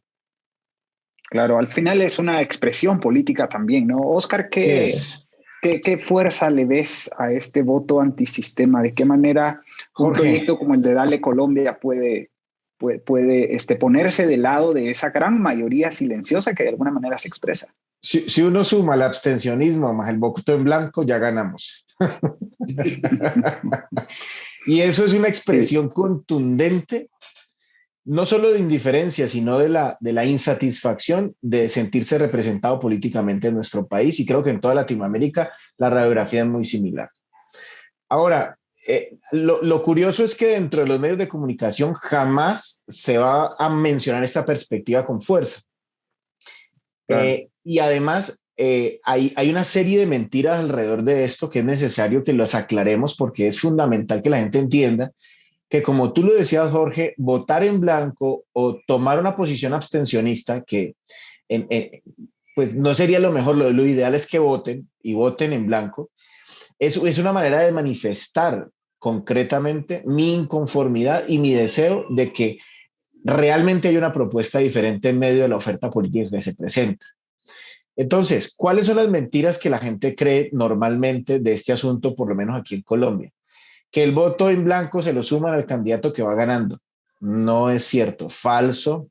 Claro, al final es una expresión política también, ¿no? Oscar, Sí ¿qué, es. qué fuerza le ves a este voto antisistema? ¿De qué manera un Jorge, proyecto como el de Dale Colombia puede ponerse del lado de esa gran mayoría silenciosa que de alguna manera se expresa? si uno suma el abstencionismo más el voto en blanco, ya ganamos. Y eso es una Sí, expresión contundente no solo de indiferencia, sino de la insatisfacción de sentirse representado políticamente en nuestro país, y creo que en toda Latinoamérica la radiografía es muy similar. Ahora, lo curioso es que dentro de los medios de comunicación jamás se va a mencionar esta perspectiva con fuerza. Claro. Y además, hay una serie de mentiras alrededor de esto que es necesario que las aclaremos, porque es fundamental que la gente entienda que, como tú lo decías, Jorge, votar en blanco o tomar una posición abstencionista, que pues no sería lo mejor, lo ideal es que voten y voten en blanco, es una manera de manifestar concretamente mi inconformidad y mi deseo de que realmente hay una propuesta diferente en medio de la oferta política que se presenta. Entonces, ¿cuáles son las mentiras que la gente cree normalmente de este asunto, por lo menos aquí en Colombia? Que el voto en blanco se lo suman al candidato que va ganando. No es cierto, falso,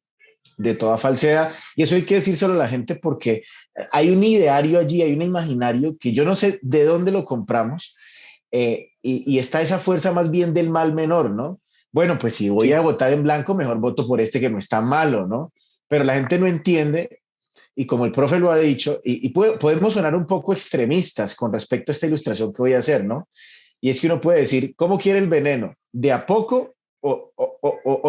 de toda falsedad. Y eso hay que decírselo a la gente, porque hay un ideario allí, hay un imaginario que yo no sé de dónde lo compramos, y está esa fuerza más bien del mal menor, ¿no? Bueno, pues si voy a votar en blanco, mejor voto por este que no está malo, ¿no? Pero la gente no entiende, y como el profe lo ha dicho, podemos sonar un poco extremistas con respecto a esta ilustración que voy a hacer, ¿no? Y es que uno puede decir, ¿cómo quiere el veneno? ¿De a poco o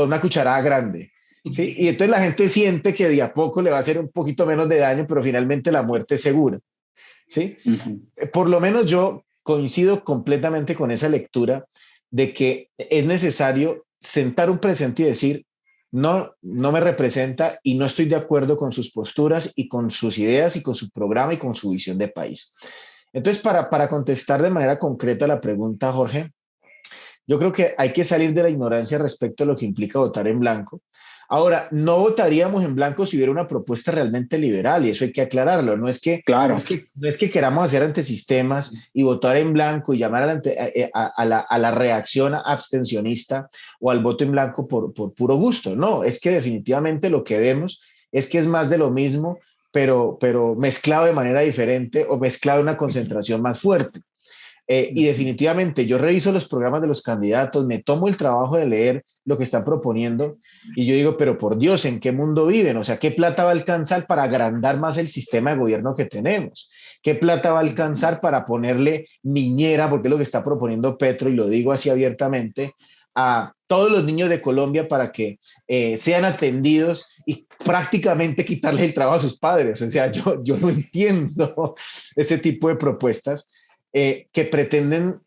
una cucharada grande? ¿Sí? Y entonces la gente siente que de a poco le va a hacer un poquito menos de daño, pero finalmente la muerte es segura. ¿Sí? Por lo menos yo coincido completamente con esa lectura de que es necesario sentar un presente y decir, no, no me representa y no estoy de acuerdo con sus posturas y con sus ideas y con su programa y con su visión de país. Entonces, para contestar de manera concreta la pregunta, Jorge, yo creo que hay que salir de la ignorancia respecto a lo que implica votar en blanco. Ahora, no votaríamos en blanco si hubiera una propuesta realmente liberal, y eso hay que aclararlo. Claro. No es que queramos hacer antisistemas y votar en blanco y llamar a la reacción abstencionista o al voto en blanco por puro gusto. No, es que definitivamente lo que vemos es que es más de lo mismo, pero mezclado de manera diferente o mezclado en una concentración más fuerte. Y definitivamente yo reviso los programas de los candidatos, me tomo el trabajo de leer lo que están proponiendo y yo digo, pero por Dios, ¿en qué mundo viven? O sea, ¿qué plata va a alcanzar para agrandar más el sistema de gobierno que tenemos? ¿Qué plata va a alcanzar para ponerle niñera, porque es lo que está proponiendo Petro, y lo digo así abiertamente, a todos los niños de Colombia para que sean atendidos y prácticamente quitarle el trabajo a sus padres? O sea, yo no entiendo ese tipo de propuestas que pretenden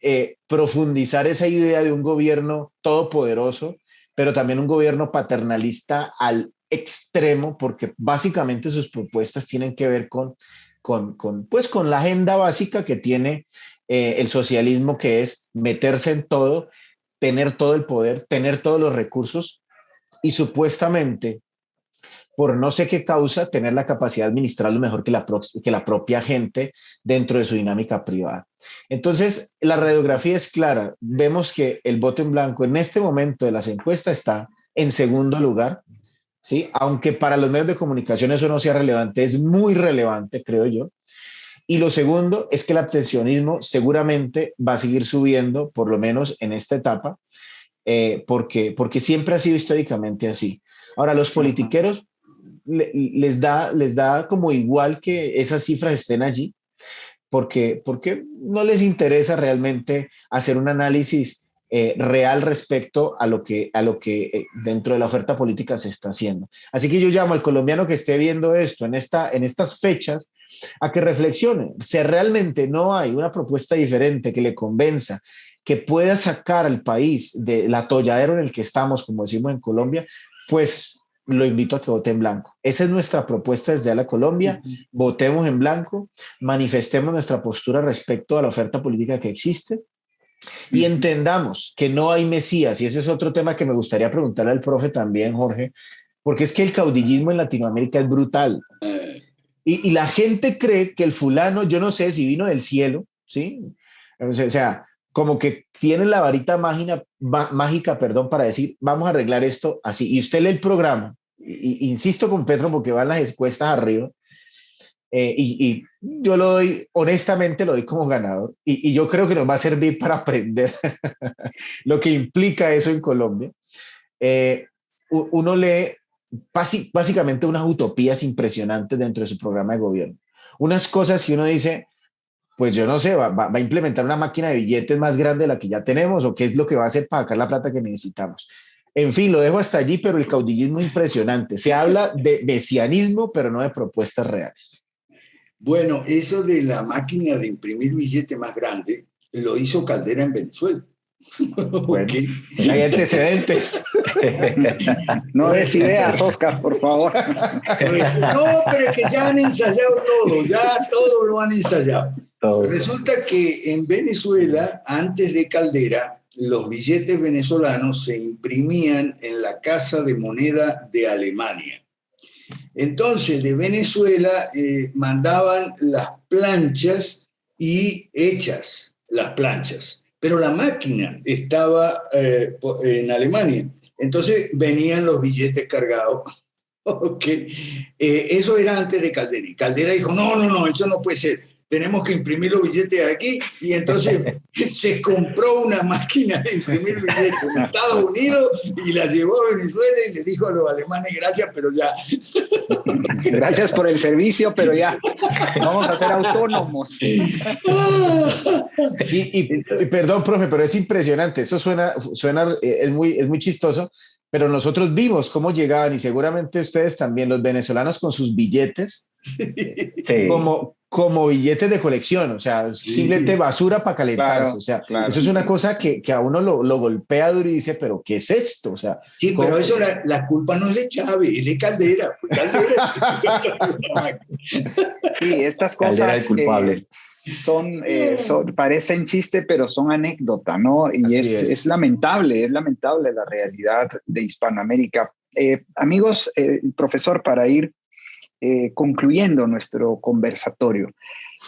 profundizar esa idea de un gobierno todopoderoso, pero también un gobierno paternalista al extremo, porque básicamente sus propuestas tienen que ver pues, con la agenda básica que tiene el socialismo, que es meterse en todo, tener todo el poder, tener todos los recursos y supuestamente, por no sé qué causa, tener la capacidad de administrarlo mejor que la propia gente dentro de su dinámica privada. Entonces, la radiografía es clara. Vemos que el voto en blanco en este momento de las encuestas está en segundo lugar, ¿sí? Aunque para los medios de comunicación eso no sea relevante, es muy relevante, creo yo. Y lo segundo es que el abstencionismo seguramente va a seguir subiendo, por lo menos en esta etapa, porque siempre ha sido históricamente así. Ahora, los politiqueros les da como igual que esas cifras estén allí, porque no les interesa realmente hacer un análisis real respecto a lo que dentro de la oferta política se está haciendo. Así que yo llamo al colombiano que esté viendo esto en estas fechas a que reflexione. Si realmente no hay una propuesta diferente que le convenza, que pueda sacar al país del atolladero en el que estamos, como decimos en Colombia, pues lo invito a que vote en blanco. Esa es nuestra propuesta desde A la Colombia. Votemos en blanco, manifestemos nuestra postura respecto a la oferta política que existe y entendamos que no hay Mesías. Y ese es otro tema que me gustaría preguntarle al profe también, Jorge, porque es que el caudillismo en Latinoamérica es brutal. Y la gente cree que el fulano, yo no sé si vino del cielo, ¿sí? O sea, como que tienen la varita mágica, perdón, para decir, vamos a arreglar esto así. Y usted lee el programa, insisto con Petro porque van las encuestas arriba, y yo lo doy, honestamente lo doy como ganador, y yo creo que nos va a servir para aprender lo que implica eso en Colombia. uno lee básicamente unas utopías impresionantes dentro de su programa de gobierno. Unas cosas que uno dice, pues yo no sé, va a implementar una máquina de billetes más grande de la que ya tenemos, o qué es lo que va a hacer para sacar la plata que necesitamos. En fin, lo dejo hasta allí, pero el caudillismo impresionante. Se habla de mesianismo, pero no de propuestas reales. Bueno, eso de la máquina de imprimir billete más grande lo hizo Caldera en Venezuela. Bueno, hay antecedentes. No des ideas, Oscar, por favor. Pues, no, pero es que ya han ensayado todo lo han ensayado. Resulta que en Venezuela, antes de Caldera, los billetes venezolanos se imprimían en la Casa de Moneda de Alemania. Entonces, de Venezuela mandaban las planchas y hechas las planchas, pero la máquina estaba en Alemania. Entonces, venían los billetes cargados. Okay. Eso era antes de Caldera. Y Caldera dijo, no, eso no puede ser. Tenemos que imprimir los billetes aquí, y entonces se compró una máquina de imprimir billetes en Estados Unidos y la llevó a Venezuela y le dijo a los alemanes, gracias, pero ya. Gracias por el servicio, pero ya vamos a ser autónomos. Y perdón, profe, pero es impresionante. Eso suena es muy chistoso, pero nosotros vimos cómo llegaban, y seguramente ustedes también, los venezolanos con sus billetes, Sí. como billetes de colección, o sea, simplemente basura para calentarse. Claro, o sea, claro. Eso es una cosa que a uno lo golpea duro y dice, pero ¿qué es esto? O sea, Sí, pero eso la culpa no es de Chávez, es de Caldera. Fue Caldera. Sí, estas Caldera cosas el culpable. parecen chiste, pero son anécdota, ¿no? Y es lamentable la realidad de Hispanoamérica. Amigos, profesor, para ir concluyendo nuestro conversatorio,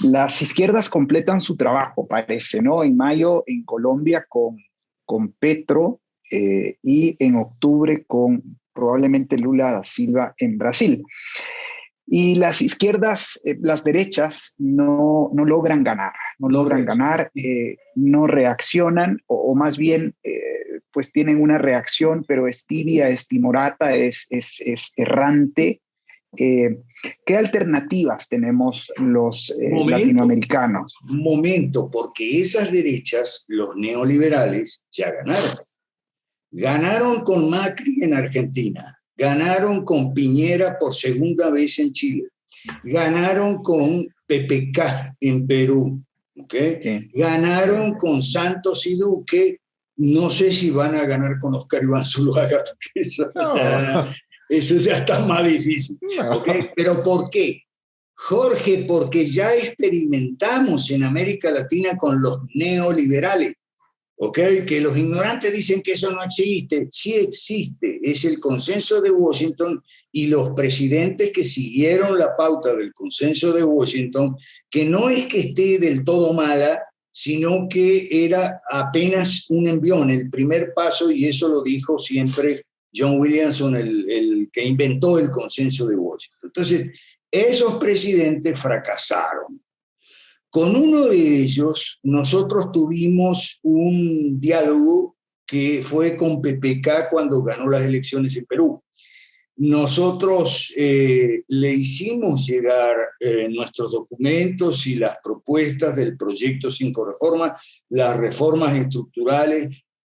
las izquierdas completan su trabajo, parece, ¿no? En mayo en Colombia con Petro y en octubre con probablemente Lula da Silva en Brasil. Y las izquierdas, las derechas, no logran ganar, no reaccionan, o más bien, pues tienen una reacción, pero es tibia, es timorata, es errante. ¿Qué alternativas tenemos los latinoamericanos? Momento, porque esas derechas, los neoliberales, ya ganaron. Ganaron con Macri en Argentina, ganaron con Piñera por segunda vez en Chile, ganaron con PPK en Perú, ¿okay? Sí. Ganaron con Santos y Duque. No sé si van a ganar con Oscar Iván Zuluaga, eso ya está más difícil. ¿Okay? ¿Pero por qué? Jorge, porque ya experimentamos en América Latina con los neoliberales. ¿Okay? Que los ignorantes dicen que eso no existe. Sí existe, es el consenso de Washington y los presidentes que siguieron la pauta del consenso de Washington, que no es que esté del todo mala, sino que era apenas un envión, el primer paso, y eso lo dijo siempre John Williamson, el que inventó el consenso de Washington. Entonces, esos presidentes fracasaron. Con uno de ellos, nosotros tuvimos un diálogo que fue con PPK cuando ganó las elecciones en Perú. Nosotros le hicimos llegar nuestros documentos y las propuestas del proyecto 5 Reforma, las reformas estructurales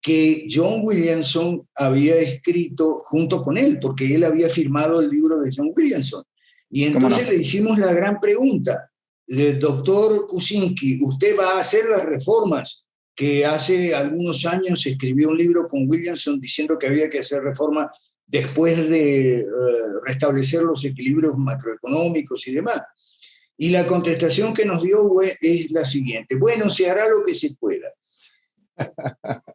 que John Williamson había escrito junto con él, porque él había firmado el libro de John Williamson. Y entonces le hicimos la gran pregunta: doctor Kuczynski, ¿usted va a hacer las reformas que hace algunos años escribió un libro con Williamson diciendo que había que hacer reformas después de restablecer los equilibrios macroeconómicos y demás? Y la contestación que nos dio es la siguiente: bueno, se hará lo que se pueda.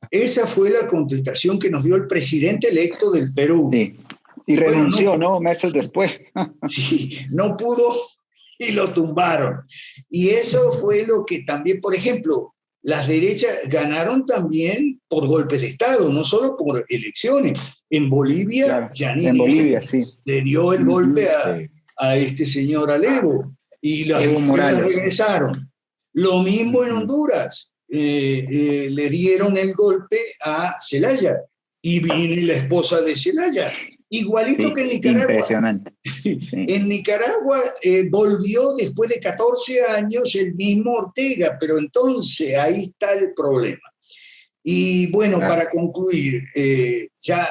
Esa fue la contestación que nos dio el presidente electo del Perú. Sí. Y renunció, ¿no? Meses después. Sí, no pudo y lo tumbaron. Y eso fue lo que también, por ejemplo, las derechas ganaron también por golpes de Estado, no solo por elecciones. En Bolivia, claro, Yanine en Bolivia, sí, le dio el golpe a este señor Evo, y las izquierdas regresaron. Lo mismo en Honduras. Le dieron el golpe a Zelaya y viene la esposa de Zelaya. Igualito Sí, que en Nicaragua. impresionante. Sí. En Nicaragua volvió después de 14 años el mismo Ortega, pero entonces ahí está el problema. Y bueno, para concluir, ya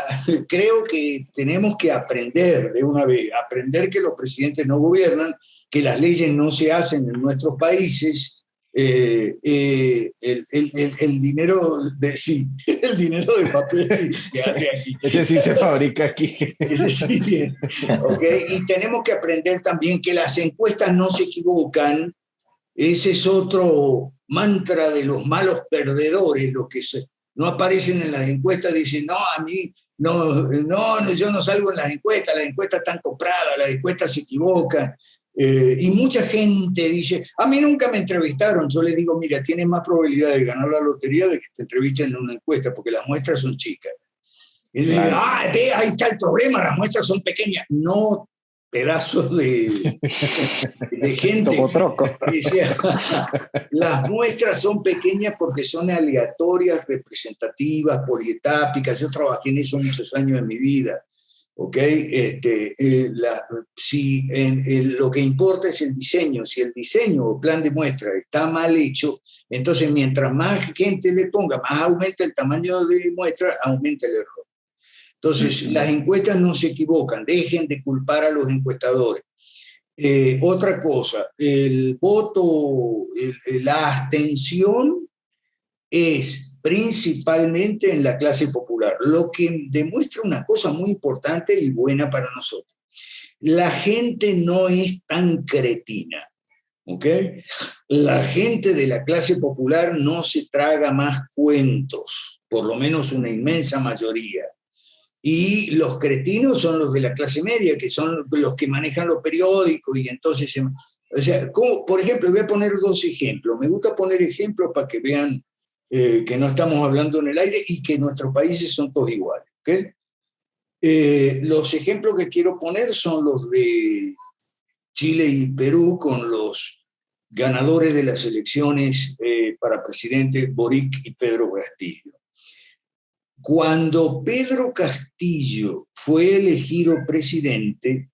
creo que tenemos que aprender de una vez, aprender que los presidentes no gobiernan, que las leyes no se hacen en nuestros países. El dinero sí, el dinero de papel sí se hace aquí. Ese sí se fabrica aquí. Ese sí, bien. Okay. Y tenemos que aprender también que las encuestas no se equivocan. Ese es otro mantra de los malos perdedores, los que no aparecen en las encuestas, dicen, no, a mí, no, yo no salgo en las encuestas están compradas, las encuestas se equivocan. Y mucha gente dice, a mí nunca me entrevistaron. Yo le digo, mira, tienes más probabilidad de ganar la lotería de que te entrevisten en una encuesta, porque las muestras son chicas. Y claro. Ve, ahí está el problema, las muestras son pequeñas. No, pedazos de gente. Decía, las muestras son pequeñas porque son aleatorias, representativas, polietápicas. Yo trabajé en eso muchos años de mi vida. ¿Okay? Lo que importa es el diseño. Si el diseño o plan de muestra está mal hecho, entonces mientras más gente le ponga, más aumenta el tamaño de muestra, aumenta el error. Entonces, las encuestas no se equivocan, dejen de culpar a los encuestadores. Otra cosa, el voto, la abstención es principalmente en la clase popular, lo que demuestra una cosa muy importante y buena para nosotros. La gente no es tan cretina, ¿ok? La gente de la clase popular no se traga más cuentos, por lo menos una inmensa mayoría. Y los cretinos son los de la clase media, que son los que manejan los periódicos, y entonces, o sea, por ejemplo, voy a poner dos ejemplos. Me gusta poner ejemplos para que vean que no estamos hablando en el aire y que nuestros países son todos iguales. ¿Okay? Los ejemplos que quiero poner son los de Chile y Perú con los ganadores de las elecciones para presidente, Boric y Pedro Castillo. Cuando Pedro Castillo fue elegido presidente,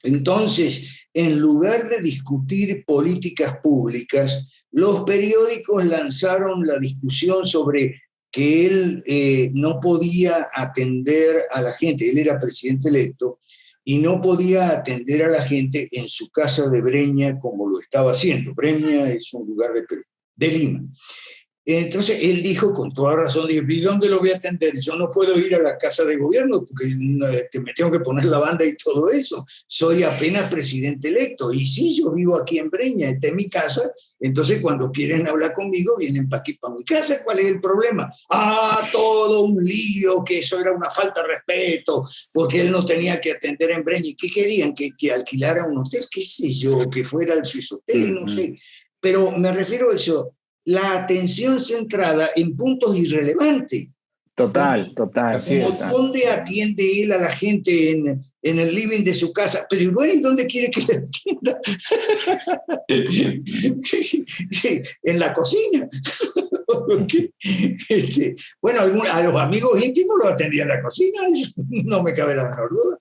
entonces, en lugar de discutir políticas públicas, los periódicos lanzaron la discusión sobre que él no podía atender a la gente, él era presidente electo, y no podía atender a la gente en su casa de Breña como lo estaba haciendo. Breña es un lugar de Lima. Entonces él dijo con toda razón, dijo, ¿y dónde lo voy a atender? Yo no puedo ir a la casa de gobierno porque me tengo que poner la banda y todo eso. Soy apenas presidente electo. Y sí, yo vivo aquí en Breña, esta es mi casa. Entonces cuando quieren hablar conmigo, vienen para aquí, para mi casa. ¿Cuál es el problema? Todo un lío, que eso era una falta de respeto, porque él no tenía que atender en Breña. ¿Y qué querían? ¿Que alquilara un hotel? ¿Qué sé yo? ¿Que fuera el Swiss Hotel? No sé. Pero me refiero a eso. La atención centrada en puntos irrelevantes. Total. ¿Dónde atiende él a la gente en el living de su casa? Pero bueno, ¿y dónde quiere que le atienda? En la cocina. Bueno, a los amigos íntimos los atendía en la cocina, no me cabe la menor duda.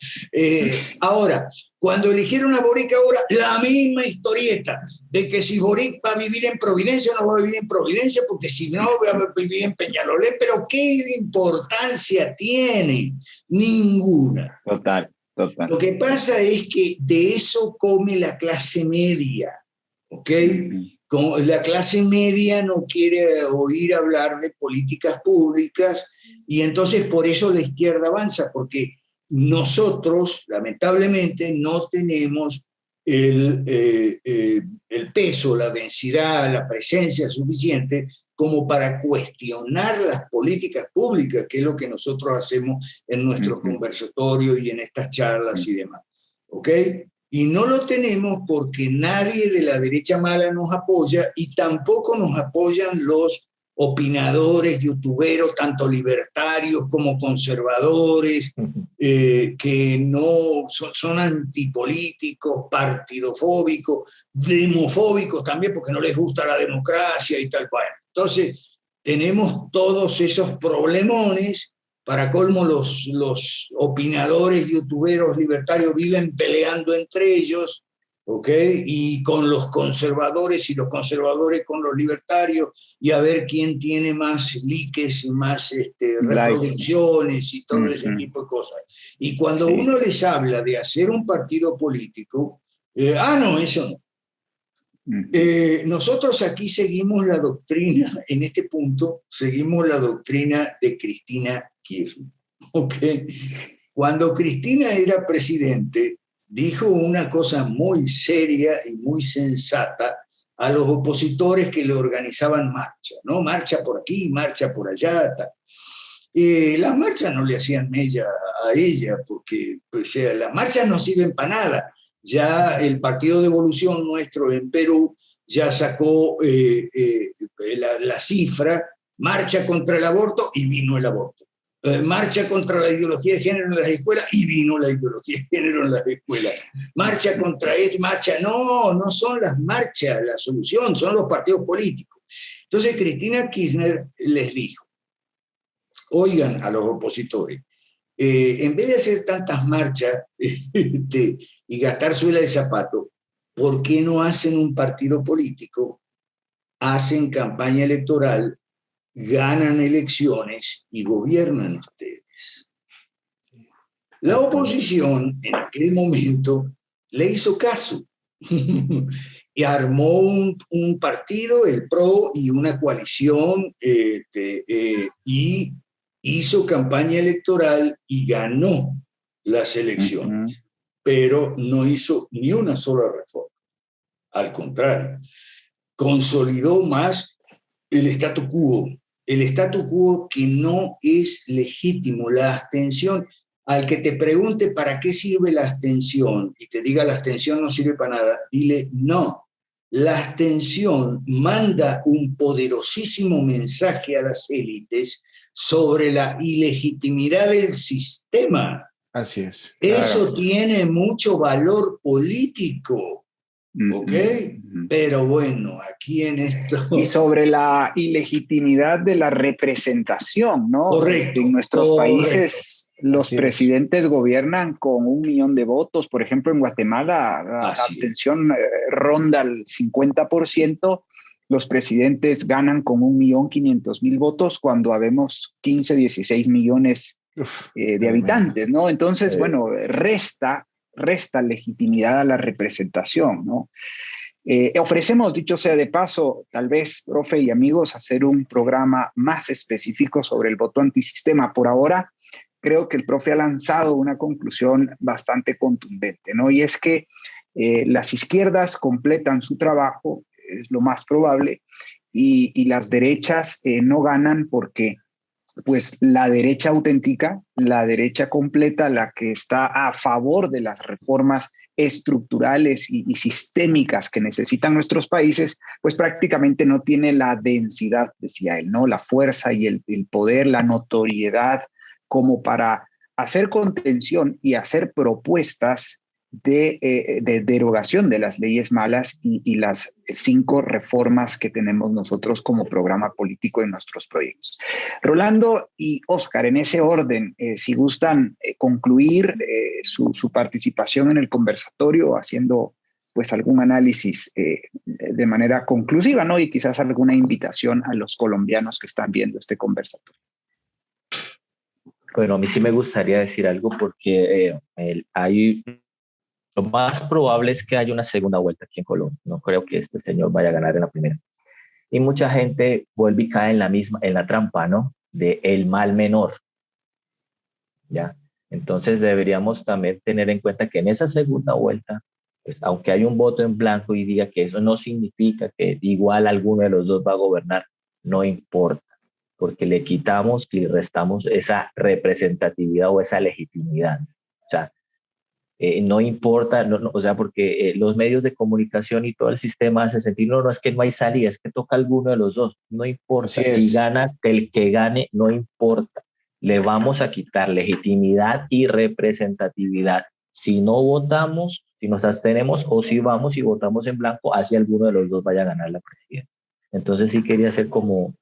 Ahora, cuando eligieron a Boric ahora, la misma historieta de que si Boric va a vivir en Providencia o no va a vivir en Providencia, porque si no va a vivir en Peñalolén, pero ¿qué importancia tiene? Ninguna. Total. Lo que pasa es que de eso come la clase media, ¿ok? La clase media no quiere oír hablar de políticas públicas y entonces por eso la izquierda avanza, porque nosotros, lamentablemente, no tenemos el peso, la densidad, la presencia suficiente como para cuestionar las políticas públicas, que es lo que nosotros hacemos en nuestros conversatorios y en estas charlas y demás. ¿Ok? Y no lo tenemos porque nadie de la derecha mala nos apoya y tampoco nos apoyan los opinadores, youtuberos, tanto libertarios como conservadores, que no son antipolíticos, partidofóbicos, demofóbicos también, porque no les gusta la democracia y tal cual. Entonces, tenemos todos esos problemones Para colmo, los opinadores, youtuberos libertarios viven peleando entre ellos, ¿ok? Y con los conservadores y los conservadores con los libertarios, y a ver quién tiene más likes y más reproducciones y todo ese tipo de cosas. Y cuando uno les habla de hacer un partido político, no, eso no. Nosotros aquí seguimos la doctrina, en este punto, seguimos la doctrina de Cristina Kirchner. ¿Okay? Cuando Cristina era presidente, dijo una cosa muy seria y muy sensata a los opositores que le organizaban marcha, ¿no? Marcha por aquí, marcha por allá. Las marchas no le hacían mella a ella, porque pues, las marchas no sirven para nada. Ya el Partido de Evolución nuestro en Perú ya sacó la cifra, marcha contra el aborto, y vino el aborto. Marcha contra la ideología de género en las escuelas, y vino la ideología de género en las escuelas. Marcha contra marcha, no son las marchas la solución, son los partidos políticos. Entonces Cristina Kirchner les dijo, oigan a los opositores, en vez de hacer tantas marchas y gastar suela de zapato, ¿por qué no hacen un partido político? Hacen campaña electoral, ganan elecciones y gobiernan ustedes. La oposición en aquel momento le hizo caso y armó un partido, el PRO, y una coalición y hizo campaña electoral y ganó las elecciones, pero no hizo ni una sola reforma. Al contrario, consolidó más el statu quo que no es legítimo. La abstención, al que te pregunte para qué sirve la abstención y te diga la abstención no sirve para nada, dile no. La abstención manda un poderosísimo mensaje a las élites sobre la ilegitimidad del sistema. Así es. Eso tiene mucho valor político. ¿Ok? Pero bueno, aquí en esto... Y sobre la ilegitimidad de la representación, ¿no? Correcto. En nuestros países los presidentes gobiernan con 1 millón de votos. Por ejemplo, en Guatemala la abstención ronda el 50%. Los presidentes ganan con 1.500.000 votos cuando habemos 15, 16 millones de habitantes, ¿no? Entonces, bueno, resta legitimidad a la representación, ¿no? Ofrecemos, dicho sea de paso, tal vez, profe y amigos, hacer un programa más específico sobre el voto antisistema. Por ahora, creo que el profe ha lanzado una conclusión bastante contundente, ¿no? Y es que las izquierdas completan su trabajo, es lo más probable, y las derechas no ganan porque pues la derecha auténtica, la derecha completa, la que está a favor de las reformas estructurales y sistémicas que necesitan nuestros países, pues prácticamente no tiene la densidad, decía él, ¿no? La fuerza y el poder, la notoriedad como para hacer contención y hacer propuestas de derogación de las leyes malas y las 5 reformas que tenemos nosotros como programa político en nuestros proyectos. Rolando y Oscar, en ese orden, si gustan concluir su participación en el conversatorio haciendo pues algún análisis de manera conclusiva, ¿no? Y quizás alguna invitación a los colombianos que están viendo este conversatorio. Bueno, a mí sí me gustaría decir algo porque lo más probable es que haya una segunda vuelta aquí en Colombia. No creo que este señor vaya a ganar en la primera. Y mucha gente vuelve y cae en la trampa, ¿no? De el mal menor. ¿Ya? Entonces deberíamos también tener en cuenta que en esa segunda vuelta, pues aunque hay un voto en blanco y diga que eso no significa que igual alguno de los dos va a gobernar, no importa, porque le quitamos y restamos esa representatividad o esa legitimidad. O sea, no importa, o sea, porque los medios de comunicación y todo el sistema hace sentir, no, es que no hay salida, es que toca alguno de los dos, no importa, si gana el que gane, no importa, le vamos a quitar legitimidad y representatividad. Si no votamos, si nos abstenemos o si vamos y votamos en blanco, hacia alguno de los dos vaya a ganar la presidencia. Entonces sí quería hacer como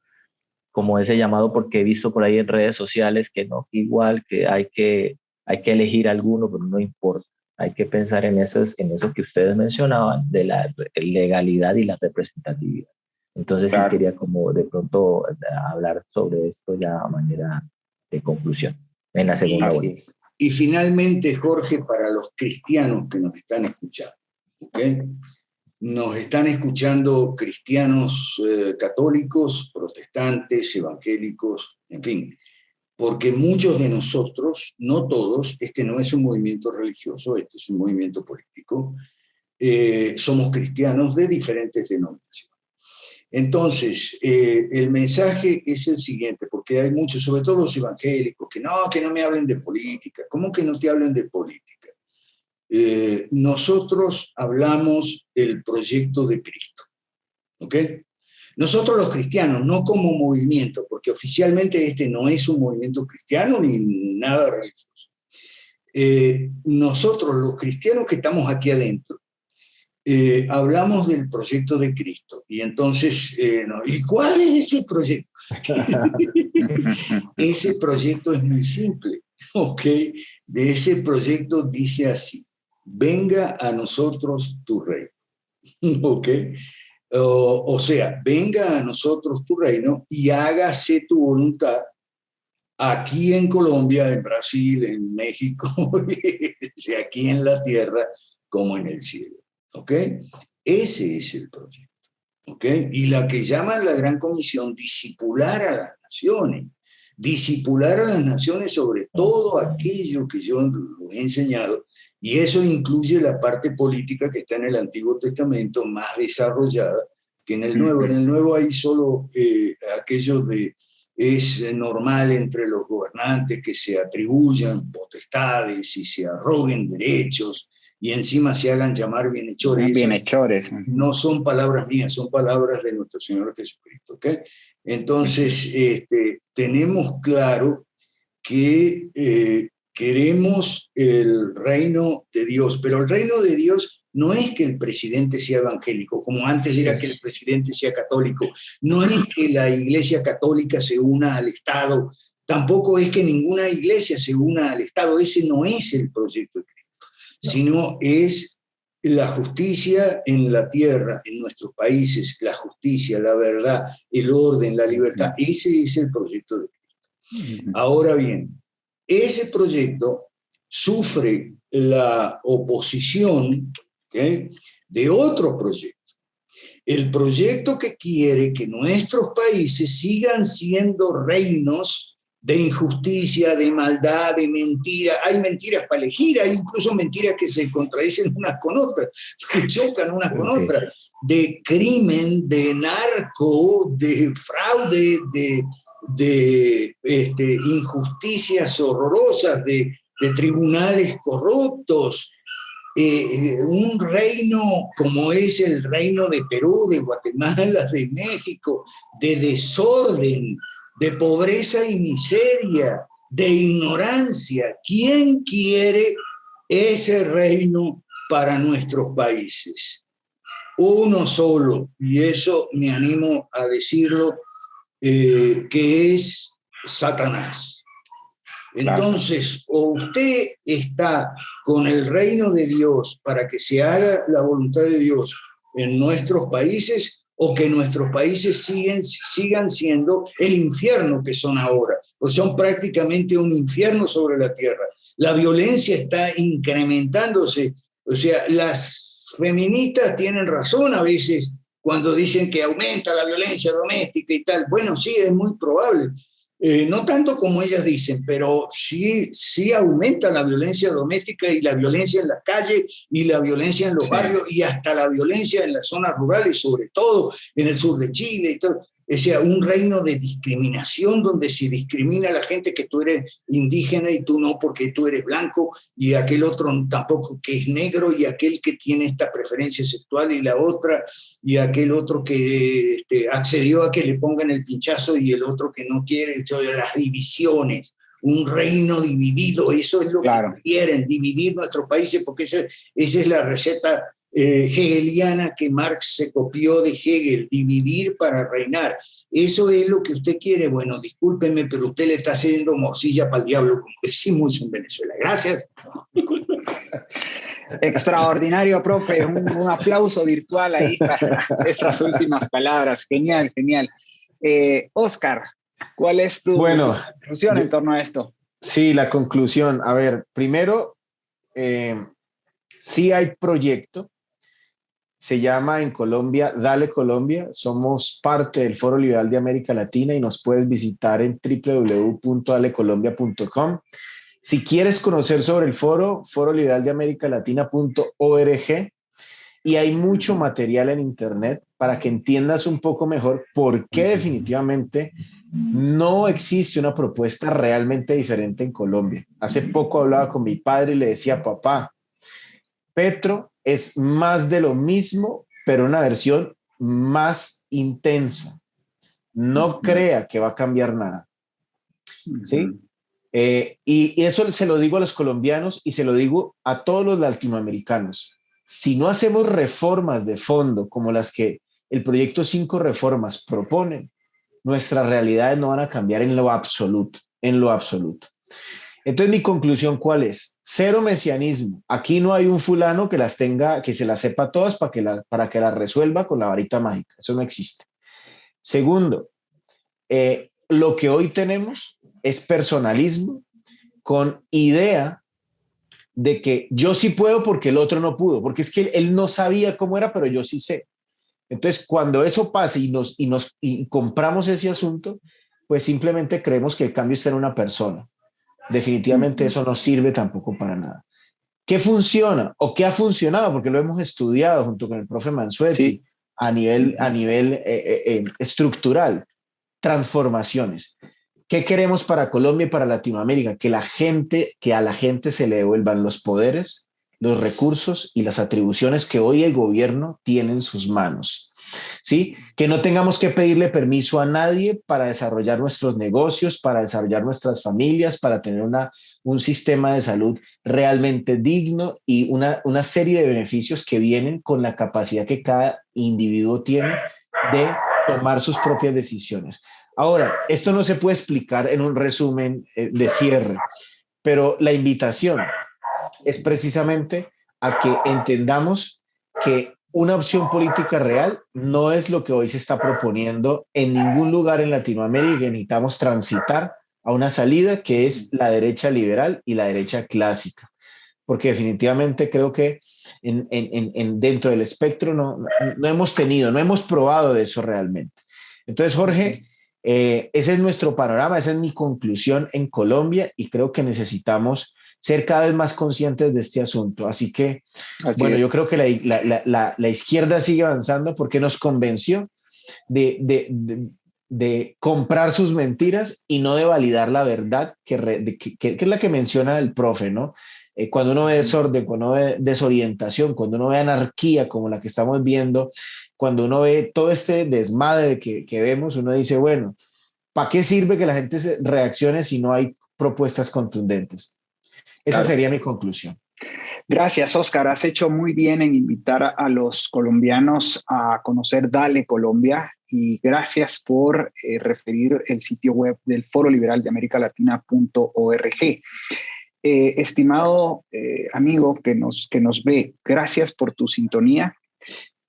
como ese llamado, porque he visto por ahí en redes sociales que no, que igual, que hay que elegir alguno, pero no importa. Hay que pensar en eso que ustedes mencionaban, de la legalidad y la representatividad. Entonces sí quería como de pronto hablar sobre esto ya a manera de conclusión en la segunda vuelta. Y finalmente, Jorge, para los cristianos que nos están escuchando, ¿ok? Nos están escuchando cristianos católicos, protestantes, evangélicos, en fin, porque muchos de nosotros, no todos, este no es un movimiento religioso, este es un movimiento político, somos cristianos de diferentes denominaciones. Entonces, el mensaje es el siguiente, porque hay muchos, sobre todo los evangélicos, que no me hablen de política. ¿Cómo que no te hablen de política? Nosotros hablamos del proyecto de Cristo, ¿ok? Nosotros los cristianos, no como movimiento, porque oficialmente este no es un movimiento cristiano ni nada religioso. Nosotros los cristianos que estamos aquí adentro, hablamos del proyecto de Cristo. Y entonces, ¿y cuál es ese proyecto? Ese proyecto es muy simple, ¿ok? De ese proyecto dice así: venga a nosotros tu reino, ¿ok? O sea, venga a nosotros tu reino y hágase tu voluntad aquí en Colombia, en Brasil, en México, aquí en la tierra como en el cielo, ¿ok? Ese es el proyecto, ¿ok? Y la que llaman la Gran Comisión, discipular a las naciones sobre todo aquello que yo les he enseñado, y eso incluye la parte política que está en el Antiguo Testamento, más desarrollada que en el Nuevo. En el Nuevo hay solo aquello de es normal entre los gobernantes que se atribuyan potestades y se arroguen derechos y encima se hagan llamar bienhechores. Bienhechores. No son palabras mías, son palabras de nuestro Señor Jesucristo, ¿ok? Entonces, tenemos claro que queremos el reino de Dios, pero el reino de Dios no es que el presidente sea evangélico, como antes era que el presidente sea católico, no es que la Iglesia Católica se una al Estado, tampoco es que ninguna iglesia se una al Estado. Ese no es el proyecto de Cristo, sino es la justicia en la tierra, en nuestros países, la justicia, la verdad, el orden, la libertad. Ese es el proyecto de Cristo. Ahora bien, ese proyecto sufre la oposición, ¿okay?, de otro proyecto. El proyecto que quiere que nuestros países sigan siendo reinos de injusticia, de maldad, de mentira. Hay mentiras para elegir, hay incluso mentiras que se contradicen unas con otras, que chocan unas con otras, de crimen, de narco, de fraude, de injusticias horrorosas, de tribunales corruptos. Un reino como es el reino de Perú, de Guatemala, de México, de desorden, de pobreza y miseria, de ignorancia. ¿Quién quiere ese reino para nuestros países? Uno solo, y eso me animo a decirlo, que es Satanás. Entonces, o usted está con el reino de Dios para que se haga la voluntad de Dios en nuestros países, o que nuestros países sigan siendo el infierno que son ahora, pues son prácticamente un infierno sobre la tierra. La violencia está incrementándose. O sea, las feministas tienen razón a veces cuando dicen que aumenta la violencia doméstica y tal. Bueno, sí, es muy probable. No tanto como ellas dicen, pero sí aumenta la violencia doméstica y la violencia en las calles y la violencia en los barrios y hasta la violencia en las zonas rurales, sobre todo en el sur de Chile y todo. O sea, un reino de discriminación donde se discrimina a la gente que tú eres indígena y tú no porque tú eres blanco, y aquel otro tampoco que es negro, y aquel que tiene esta preferencia sexual y la otra, y aquel otro que accedió a que le pongan el pinchazo y el otro que no quiere. Las divisiones, un reino dividido, eso es lo que quieren, dividir nuestros países, porque esa es la receta hegeliana que Marx se copió de Hegel, dividir para reinar. ¿Eso es lo que usted quiere? Bueno, discúlpeme, pero usted le está haciendo morcilla para el diablo, como decimos en Venezuela. Gracias. Extraordinario, profe. Un aplauso virtual ahí para esas últimas palabras. Genial, genial. Oscar, ¿cuál es tu conclusión en torno a esto? Sí, la conclusión. A ver, primero, sí hay proyecto. Se llama en Colombia Dale Colombia. Somos parte del Foro Liberal de América Latina y nos puedes visitar en www.dalecolombia.com. Si quieres conocer sobre el foro, foroliberaldeamericalatina.org, y hay mucho material en internet para que entiendas un poco mejor por qué definitivamente no existe una propuesta realmente diferente en Colombia. Hace poco hablaba con mi padre y le decía, papá, Petro es más de lo mismo, pero una versión más intensa. No crea que va a cambiar nada. ¿Sí? Y eso se lo digo a los colombianos y se lo digo a todos los latinoamericanos. Si no hacemos reformas de fondo como las que el proyecto 5 reformas proponen, nuestras realidades no van a cambiar en lo absoluto, en lo absoluto. Entonces, mi conclusión, ¿cuál es? Cero mesianismo. Aquí no hay un fulano que las tenga, que se las sepa todas para que las resuelva con la varita mágica. Eso no existe. Segundo, lo que hoy tenemos es personalismo con idea de que yo sí puedo porque el otro no pudo, porque es que él no sabía cómo era, pero yo sí sé. Entonces, cuando eso pasa y compramos ese asunto, pues simplemente creemos que el cambio está en una persona. Definitivamente eso no sirve tampoco para nada. ¿Qué funciona o qué ha funcionado? Porque lo hemos estudiado junto con el profe Mansueti, sí, a nivel estructural. Transformaciones. ¿Qué queremos para Colombia y para Latinoamérica? Que a la gente se le devuelvan los poderes, los recursos y las atribuciones que hoy el gobierno tiene en sus manos. ¿Sí? Que no tengamos que pedirle permiso a nadie para desarrollar nuestros negocios, para desarrollar nuestras familias, para tener un sistema de salud realmente digno y una serie de beneficios que vienen con la capacidad que cada individuo tiene de tomar sus propias decisiones. Ahora, esto no se puede explicar en un resumen de cierre, pero la invitación es precisamente a que entendamos que una opción política real no es lo que hoy se está proponiendo en ningún lugar en Latinoamérica, y necesitamos transitar a una salida que es la derecha liberal y la derecha clásica, porque definitivamente creo que dentro del espectro no hemos probado de eso realmente. Entonces, Jorge, ese es nuestro panorama, esa es mi conclusión en Colombia y creo que necesitamos ser cada vez más conscientes de este asunto. Así que, yo creo que la izquierda sigue avanzando porque nos convenció de comprar sus mentiras y no de validar la verdad, que es la que menciona el profe, ¿no? Cuando uno ve desorden, cuando uno ve desorientación, cuando uno ve anarquía como la que estamos viendo, cuando uno ve todo este desmadre que vemos, uno dice, bueno, ¿para qué sirve que la gente reaccione si no hay propuestas contundentes? Esa sería mi conclusión. Gracias, Oscar. Has hecho muy bien en invitar a los colombianos a conocer Dale Colombia y gracias por referir el sitio web del Foro Liberal de América Latina.org. Estimado amigo que nos ve, gracias por tu sintonía.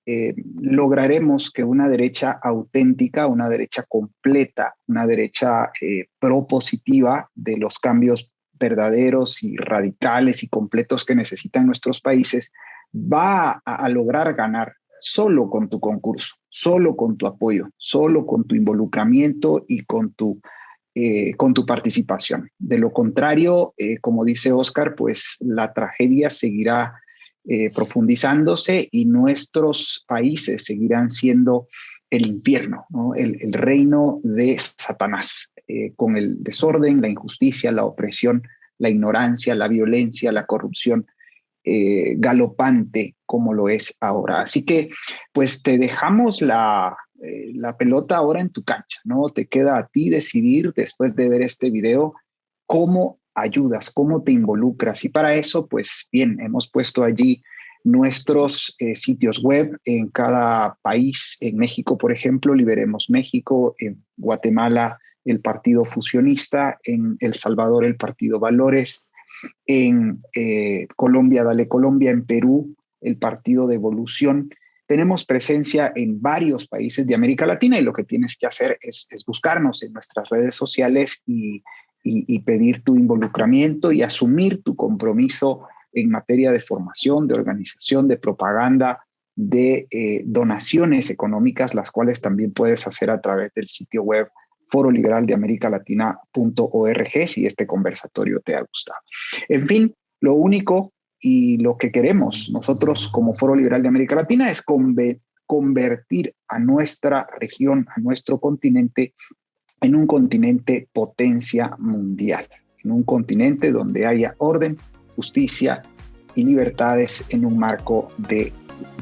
Lograremos que una derecha auténtica, una derecha completa, una derecha propositiva de los cambios verdaderos y radicales y completos que necesitan nuestros países, va a lograr ganar solo con tu concurso, solo con tu apoyo, solo con tu involucramiento y con tu participación. De lo contrario, como dice Oscar, pues la tragedia seguirá profundizándose y nuestros países seguirán siendo el infierno, ¿no? El reino de Satanás, con el desorden, la injusticia, la opresión, la ignorancia, la violencia, la corrupción galopante como lo es ahora. Así que pues te dejamos la pelota ahora en tu cancha, ¿no? Te queda a ti decidir después de ver este video cómo ayudas, cómo te involucras. Y para eso, pues bien, hemos puesto allí nuestros sitios web en cada país. En México, por ejemplo, Liberemos México; en Guatemala, el Partido Fusionista; en El Salvador, el Partido Valores; en Colombia, Dale Colombia; en Perú, el Partido de Evolución. Tenemos presencia en varios países de América Latina, y lo que tienes que hacer es buscarnos en nuestras redes sociales y pedir tu involucramiento y asumir tu compromiso en materia de formación, de organización, de propaganda, de donaciones económicas, las cuales también puedes hacer a través del sitio web foroliberaldeamericalatina.org, si este conversatorio te ha gustado. En fin, lo único y lo que queremos nosotros como Foro Liberal de América Latina es convertir a nuestra región, a nuestro continente, en un continente potencia mundial, en un continente donde haya orden, justicia y libertades en un marco de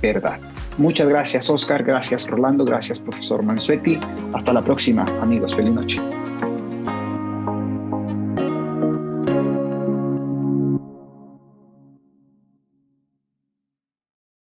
verdad. Muchas gracias, Oscar. Gracias, Rolando. Gracias, profesor Mansuetti. Hasta la próxima, amigos. Feliz noche.